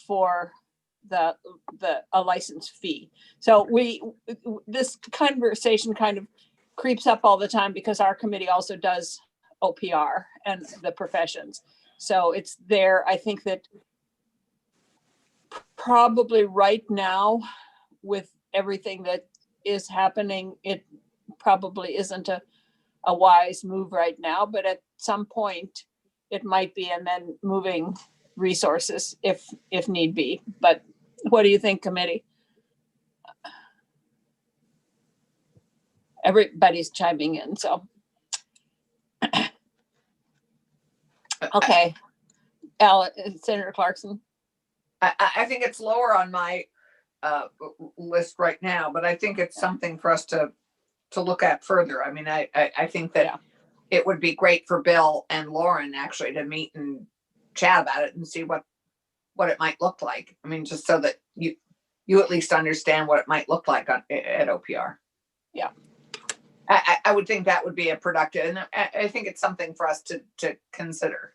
for a license fee. So this conversation kind of creeps up all the time because our committee also does OPR and the professions. So it's there. I think that probably right now with everything that is happening, it probably isn't a wise move right now, but at some point it might be, and then moving resources if need be. But what do you think, committee? Everybody's chiming in, so. Okay, Senator Clarkson. I think it's lower on my list right now, but I think it's something for us to look at further. I mean, I think that it would be great for Bill and Lauren actually to meet and chat about it and see what it might look like. I mean, just so that you at least understand what it might look like at OPR. Yeah. I would think that would be a productive, and I think it's something for us to consider,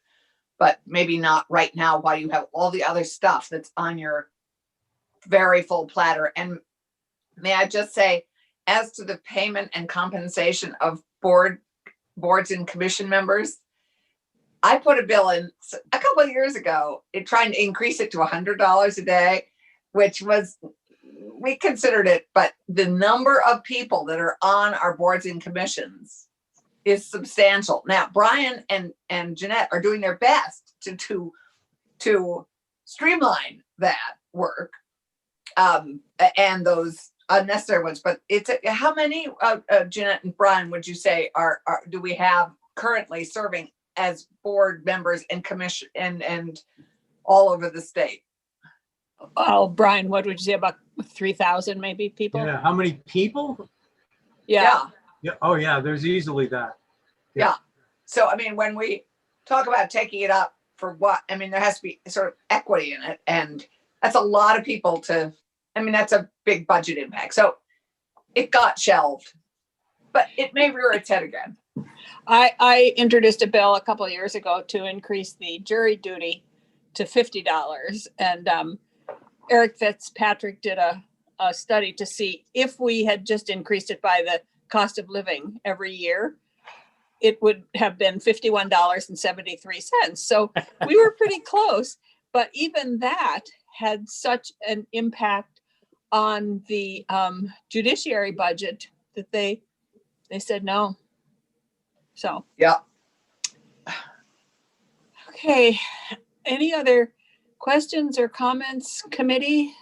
but maybe not right now while you have all the other stuff that's on your very full platter. And may I just say, as to the payment and compensation of boards and commission members, I put a bill in a couple of years ago trying to increase it to $100 a day, which was, we considered it, but the number of people that are on our boards and commissions is substantial. Now, Brian and Jeanette are doing their best to streamline that work and those unnecessary ones. But it's how many Jeanette and Brian would you say do we have currently serving as board members and commission and all over the state? Oh, Brian, what would you say, about 3,000 maybe people? Yeah, how many people? Yeah. Yeah, oh yeah, there's easily that. Yeah. So, I mean, when we talk about taking it up for what, I mean, there has to be sort of equity in it. And that's a lot of people that's a big budget impact. So it got shelved, but it may rear its head again. I introduced a bill a couple of years ago to increase the jury duty to $50. And Eric Fitzpatrick did a study to see if we had just increased it by the cost of living every year, it would have been $51.73. So we were pretty close, but even that had such an impact on the judiciary budget that they said no. So. Yeah. Okay. Any other questions or comments, committee?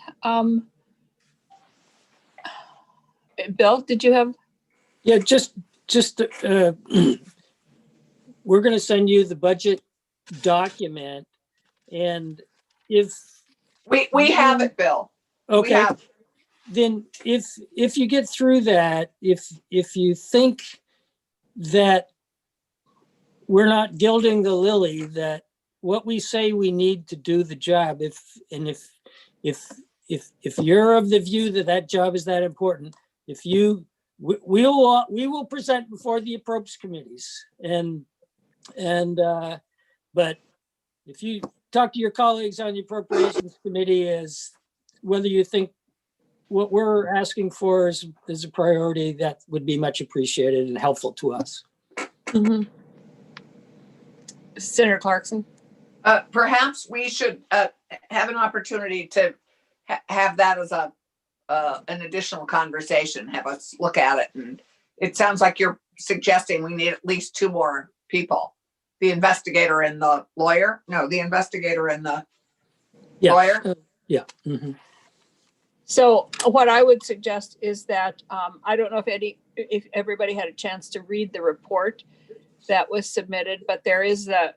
Bill, did you have? Yeah, just we're going to send you the budget document, and if we have it, Bill. okay, then if you get through that, if you think that we're not gilding the lily, that what we say we need to do the job, if you're of the view that that job is that important, we will present before the appropriate committees, but if you talk to your colleagues on the appropriations committee as whether you think what we're asking for is a priority, that would be much appreciated and helpful to us. Mhm. Senator Clarkson. Perhaps we should have an opportunity to have that as an additional conversation, have us look at it. And it sounds like you're suggesting we need at least 2 more people. The investigator and the lawyer? No, the investigator and the lawyer? Yeah. Mhm. So what I would suggest is that, I don't know if everybody had a chance to read the report that was submitted, but there is the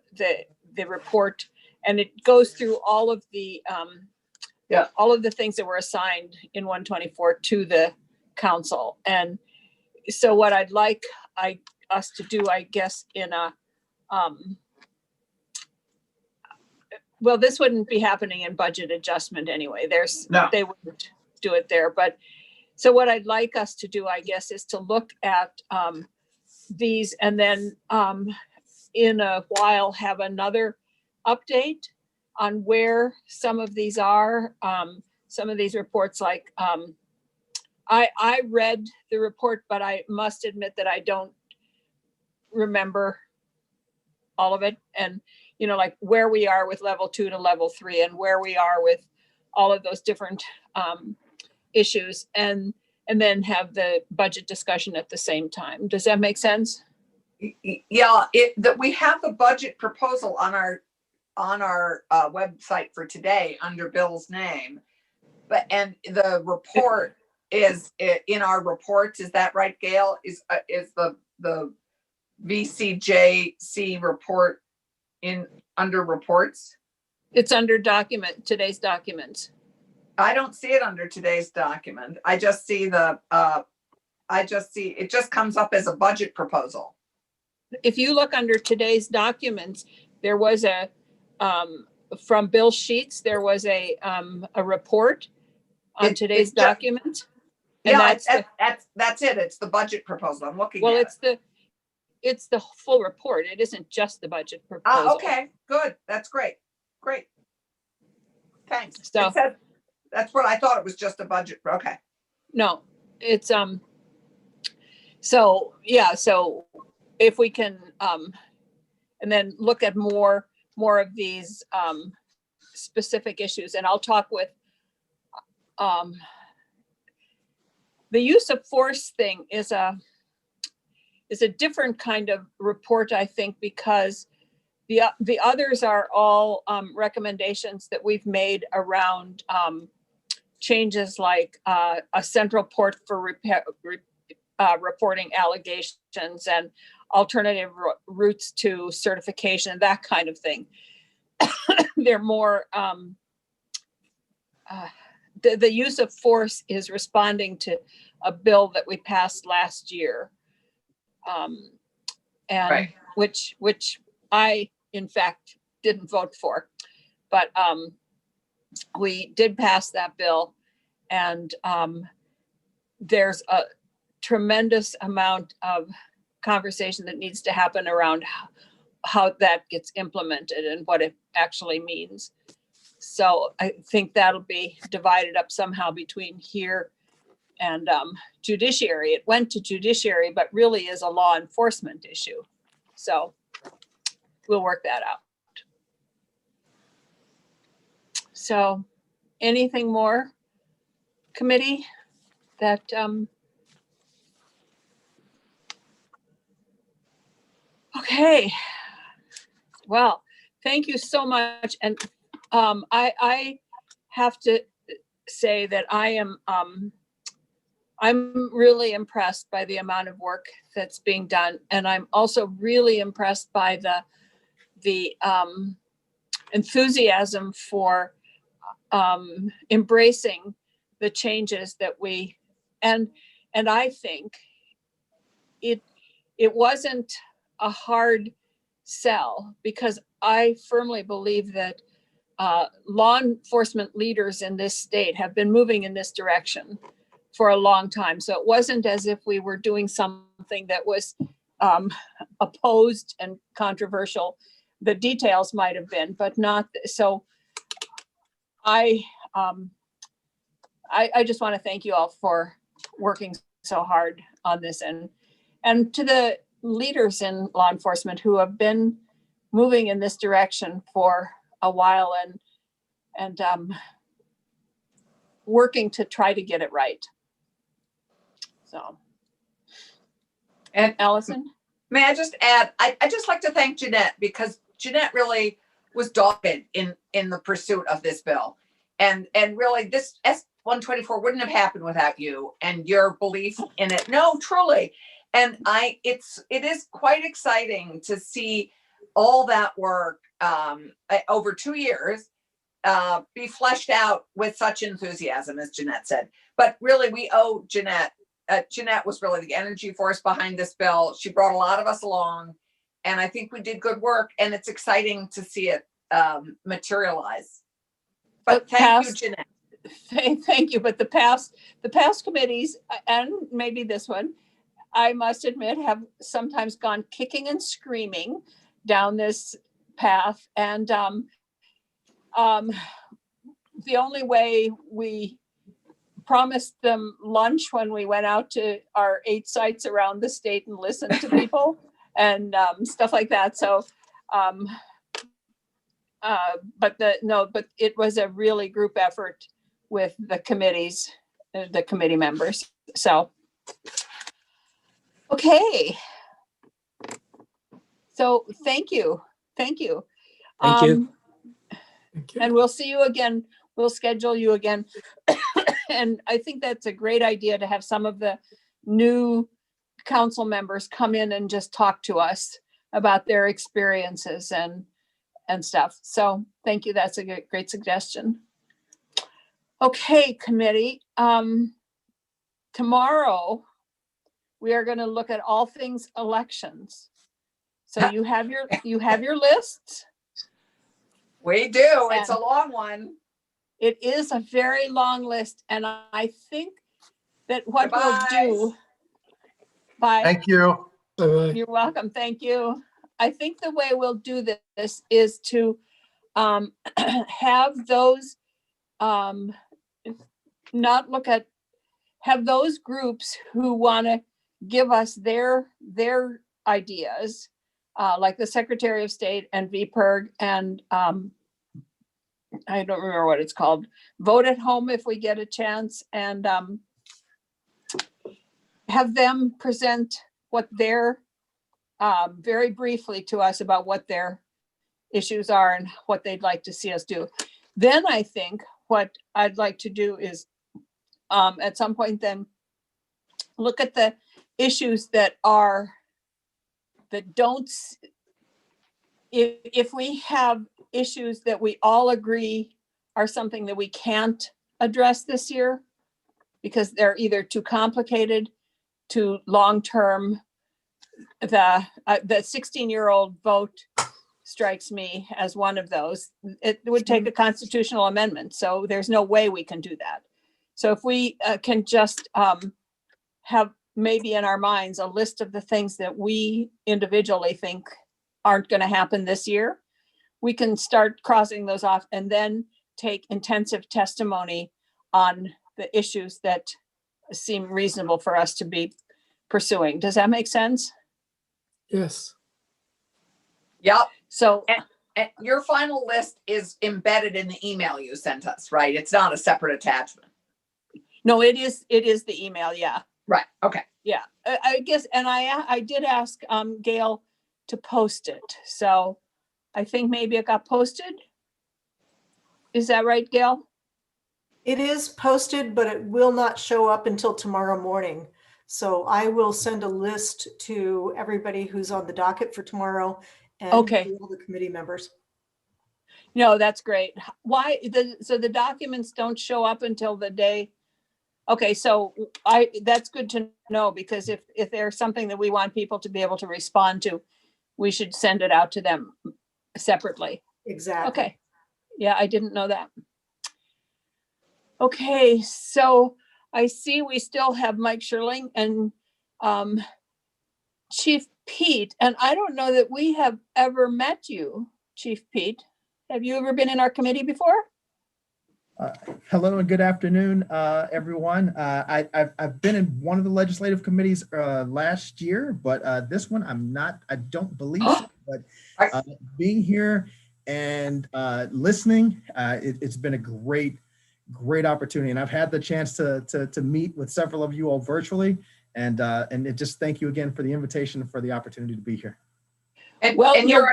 report, and it goes through all of the things that were assigned in 124 to the council. And so what I'd like us to do, I guess, in a, well, this wouldn't be happening in budget adjustment anyway. No. They wouldn't do it there. But so what I'd like us to do, I guess, is to look at these, and then in a while have another update on where some of these are. Some of these reports, like I read the report, but I must admit that I don't remember all of it. And, you know, like where we are with level 2 to level 3 and where we are with all of those different issues, and then have the budget discussion at the same time. Does that make sense? Yeah, that we have the budget proposal on our website for today under Bill's name, and the report is in our reports. Is that right, Gail? Is the VCJC report under reports? It's under today's documents. I don't see it under today's document. I just see it just comes up as a budget proposal. If you look under today's documents, there was from Bill Sheets, there was a report on today's document. And Yeah, that's it. It's the budget proposal. I'm looking at it. It's the full report. It isn't just the budget proposal. Okay, good. That's great. Great. Thanks. So that's what I thought. It was just a budget. Okay. no, it's so yeah, so if we can and then look at more of these specific issues, and I'll talk with the use of force thing is a different kind of report, I think, because the others are all recommendations that we've made around changes like a central port for reporting allegations and alternative routes to certification, that kind of thing. They're more, the use of force is responding to a bill that we passed last year. And Right. which I, in fact, didn't vote for, but we did pass that bill, and there's a tremendous amount of conversation that needs to happen around how that gets implemented and what it actually means. So I think that'll be divided up somehow between here and judiciary. It went to judiciary, but really is a law enforcement issue. So we'll work that out. So anything more, committee, that okay. Well, thank you so much. And I have to say that I'm really impressed by the amount of work that's being done. And I'm also really impressed by the enthusiasm for embracing the changes that and I think it wasn't a hard sell, because I firmly believe that law enforcement leaders in this state have been moving in this direction for a long time. So it wasn't as if we were doing something that was opposed and controversial. The details might have been, but not. So I just want to thank you all for working so hard on this, and to the leaders in law enforcement who have been moving in this direction for a while, and working to try to get it right. So, And Allison? may I just add, I just like to thank Jeanette, because Jeanette really was dogged in the pursuit of this bill. And really this S-124 wouldn't have happened without you and your belief in it. No, truly. And it is quite exciting to see all that work over 2 years be fleshed out with such enthusiasm, as Jeanette said. But really, we owe Jeanette. Jeanette was really the energy force behind this bill. She brought a lot of us along, and I think we did good work. And it's exciting to see it materialize. But thank you, Jeanette. Thank you. But the past committees, and maybe this one, I must admit, have sometimes gone kicking and screaming down this path. And the only way we promised them lunch when we went out to our 8 sites around the state and listened to people and stuff like that. So, but it was a really group effort with the committees, the committee members. So, okay. So thank you. Thank you. Thank you. And we'll see you again. We'll schedule you again. And I think that's a great idea to have some of the new council members come in and just talk to us about their experiences and stuff. So thank you. That's a great suggestion. Okay, committee. Tomorrow we are going to look at all things elections. So you have your lists. We do. It's a long one. It is a very long list, and I think that what we'll do by Thank you. Bye-bye. you're welcome. Thank you. I think the way we'll do this is to have those have those groups who want to give us their ideas, like the Secretary of State and VPIRG and I don't remember what it's called, Vote at Home if we get a chance, and have them present what their very briefly to us about what their issues are and what they'd like to see us do. Then I think what I'd like to do is at some point then look at the issues that don't, if we have issues that we all agree are something that we can't address this year because they're either too complicated, too long-term. The 16-year-old vote strikes me as one of those. It would take a constitutional amendment, so there's no way we can do that. So if we can just have maybe in our minds a list of the things that we individually think aren't going to happen this year, we can start crossing those off and then take intensive testimony on the issues that seem reasonable for us to be pursuing. Does that make sense? Yes. Yep. So And your final list is embedded in the email you sent us, right? It's not a separate attachment. no, it is the email. Yeah. Right. Okay. Yeah. I guess, and I did ask Gail to post it. So I think maybe it got posted. Is that right, Gail? It is posted, but it will not show up until tomorrow morning. So I will send a list to everybody who's on the docket for tomorrow and Okay. to all the committee members. No, that's great. Why? So the documents don't show up until the day Okay, so that's good to know, because if there's something that we want people to be able to respond to, we should send it out to them separately. Exactly. Okay, yeah, I didn't know that. Okay, so I see we still have Mike Sherling and Chief Pete, and I don't know that we have ever met you, Chief Pete. Have you ever been in our committee before? Hello and good afternoon, everyone. I've been in one of the legislative committees last year, but this one I'm not. I don't believe so. But being here and listening, it's been a great opportunity, and I've had the chance to meet with several of you all virtually, and just thank you again for the invitation and for the opportunity to be here. And, Well, and you're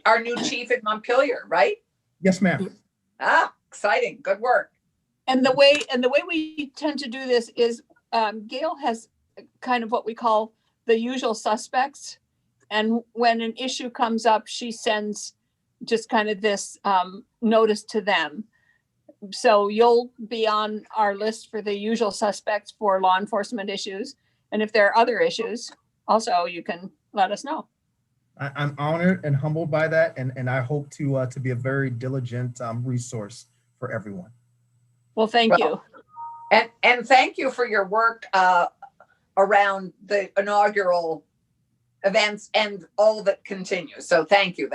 our new chief in Montpelier, right? Yes, ma'am. Ah, exciting. Good work. And the way we tend to do this is Gail has kind of what we call the usual suspects. And when an issue comes up, she sends just kind of this notice to them. So you'll be on our list for the usual suspects for law enforcement issues. And if there are other issues, also you can let us know. I'm honored and humbled by that, and I hope to be a very diligent resource for everyone. Well, thank you. And thank you for your work around the inaugural events and all that continues. So thank you.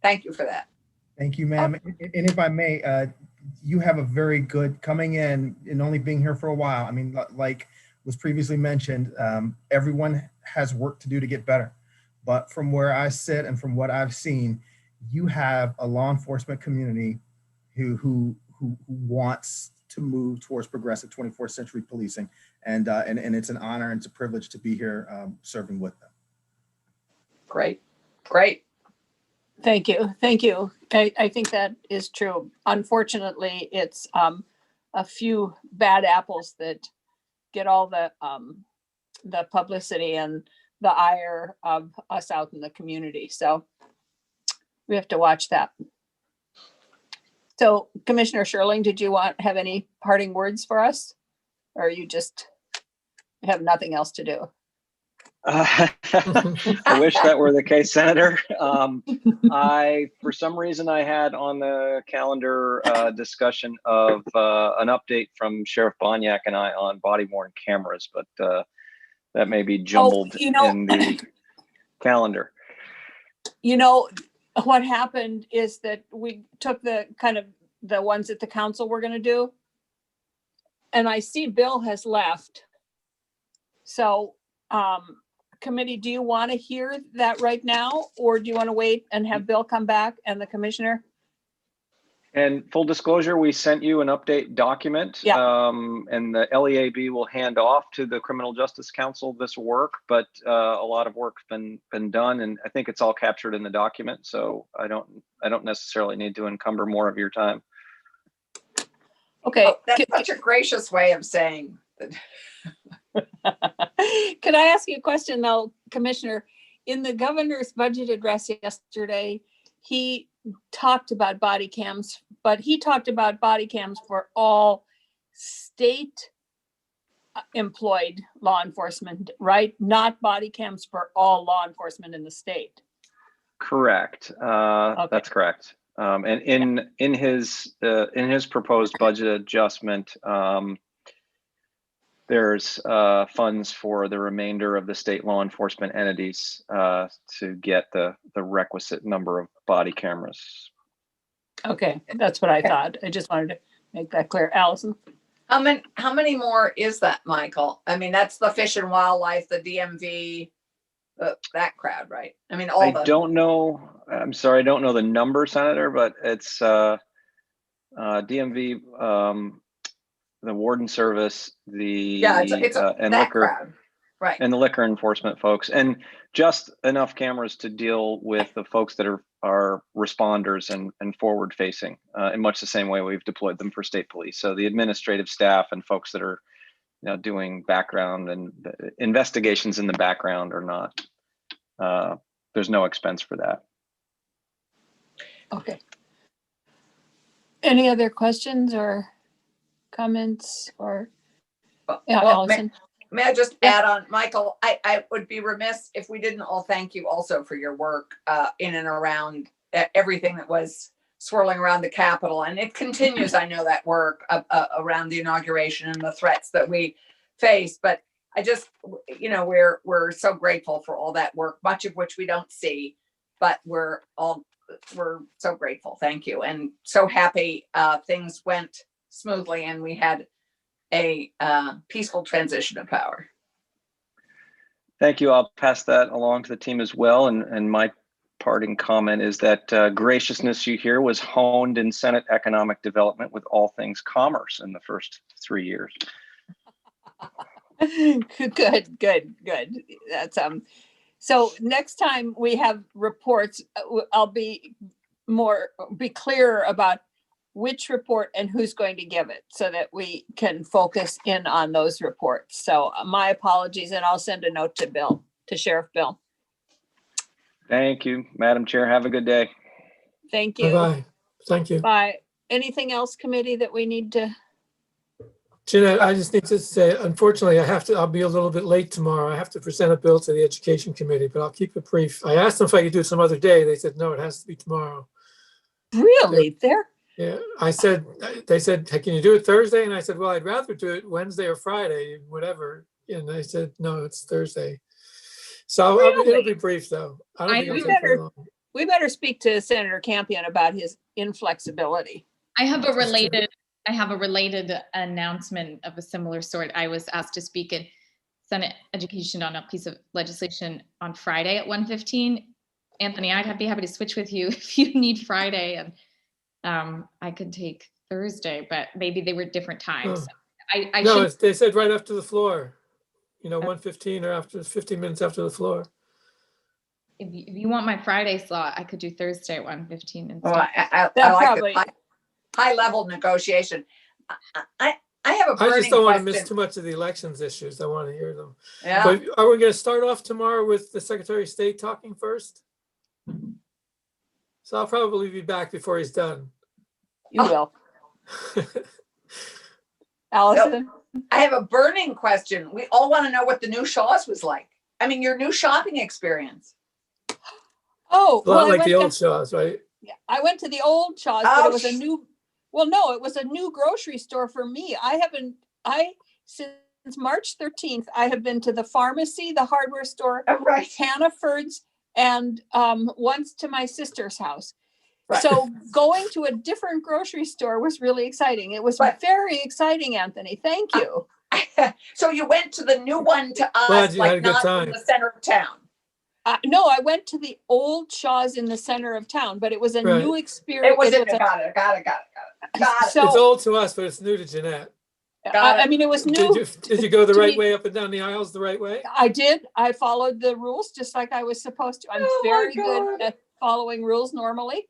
Thank you for that. Thank you, ma'am. And if I may, you have a very good coming in and only being here for a while. I mean, like was previously mentioned, everyone has work to do to get better. But from where I sit and from what I've seen, you have a law enforcement community who wants to move towards progressive 24th century policing, and it's an honor and it's a privilege to be here serving with them. Great. Thank you. I think that is true. Unfortunately, it's a few bad apples that get all the publicity and the ire of us out in the community. So we have to watch that. So Commissioner Sherling, did you have any parting words for us? Or you just have nothing else to do? I wish that were the case, Senator. For some reason, I had on the calendar discussion of an update from Sheriff Bonyak and I on body-worn cameras, but that may be jumbled in the calendar. You know, what happened is that we took the ones that the council were going to do, and I see Bill has left. So, committee, do you want to hear that right now, or do you want to wait and have Bill come back and the commissioner? And full disclosure, we sent you an update document, and the LEAB will hand off to the Criminal Justice Council this work, but a lot of work's been done, and I think it's all captured in the document. So I don't necessarily need to encumber more of your time. Okay. That's such a gracious way of saying that. Can I ask you a question though, Commissioner? In the governor's budget address yesterday, he talked about body cams, but he talked about body cams for all state employed law enforcement, right? Not body cams for all law enforcement in the state. Correct. Okay. That's correct. And in his proposed budget adjustment, there's funds for the remainder of the state law enforcement entities to get the requisite number of body cameras. Okay, that's what I thought. I just wanted to make that clear. Allison? How many more is that, Michael? I mean, that's the Fish and Wildlife, the DMV, that crowd, right? I mean, I don't know. I'm sorry, I don't know the number, Senator, but it's DMV, the Warden Service, it's and that liquor, crowd, right? and the liquor enforcement folks, and just enough cameras to deal with the folks that are responders and forward facing, in much the same way we've deployed them for state police. So the administrative staff and folks that are doing background and investigations in the background are not. There's no expense for that. Okay. Any other questions or comments or, Well, Allison? May I just Yeah. add on, Michael, I would be remiss if we didn't all thank you also for your work in and around everything that was swirling around the Capitol. And it continues, I know, that work around the inauguration and the threats that we face. But I just, you know, we're so grateful for all that work, much of which we don't see, but we're so grateful. Thank you. And so happy things went smoothly and we had a peaceful transition of power. Thank you. I'll pass that along to the team as well. And my parting comment is that graciousness you hear was honed in Senate Economic Development with all things commerce in the first 3 years. Good. That's so next time we have reports, I'll be clearer about which report and who's going to give it so that we can focus in on those reports. So my apologies, and I'll send a note to Sheriff Bill. Thank you, Madam Chair. Have a good day. Thank you. Bye-bye. Thank you. Bye. Anything else, committee, that we need to? Jeanette, I just need to say, unfortunately, I'll be a little bit late tomorrow. I have to present a bill to the Education Committee, but I'll keep it brief. I asked them if I could do it some other day. They said, no, it has to be tomorrow. Really? Yeah, they said, hey, can you do it Thursday? And I said, well, I'd rather do it Wednesday or Friday, whatever. And they said, no, it's Thursday. So it'll be brief though. I don't think it'll take very long. We better speak to Senator Campion about his inflexibility. I have a related announcement of a similar sort. I was asked to speak in Senate Education on a piece of legislation on Friday at 1:15. Anthony, I'd be happy to switch with you if you need Friday, and I could take Thursday, but maybe they were different times. No, they said right after the floor, 1:15 or after 15 minutes after the floor. If you want my Friday slot, I could do Thursday at 1:15 instead. Well, I like the high level negotiation. I have a burning I just don't want to question. miss too much of the elections issues. I want to hear them. Yeah. But are we going to start off tomorrow with the Secretary of State talking first? So I'll probably be back before he's done. You will. Allison? I have a burning question. We all want to know what the new Shaw's was like. I mean, your new shopping experience. Oh, A lot like the old Shaw's, right? Yeah, I went to the old Shaw's, but it was a new, it was a new grocery store for me. Since March 13th, I have been to the pharmacy, the hardware store, right, Hannaford's, and once to my sister's house. Right. So going to a different grocery store was really exciting. It was very exciting, Anthony. Thank you. So you went to the new one to us, Glad you had a good not time. in the center of town. No, I went to the old Shaw's in the center of town, but it was a new experience. It was got it. So, it's old to us, but it's new to Jeanette. I mean, it was new. Did you go the right way up and down the aisles the right way? I did. I followed the rules just like I was supposed to. I'm very good at following rules normally.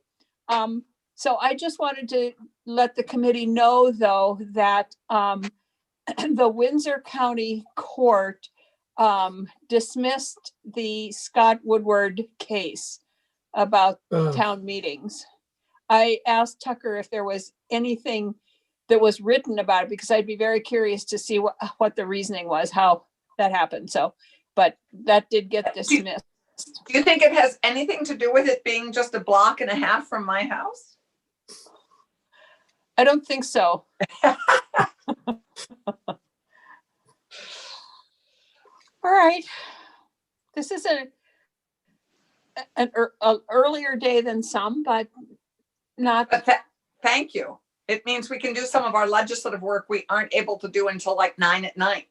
So I just wanted to let the committee know, though, that the Windsor County Court dismissed the Scott Woodward case about town meetings. I asked Tucker if there was anything that was written about it, because I'd be very curious to see what the reasoning was, how that happened. So, but that did get dismissed. Do you think it has anything to do with it being just a block and a half from my house? I don't think so. All right. This is an earlier day than some, but not. But thank you. It means we can do some of our legislative work we aren't able to do until like 9 at night.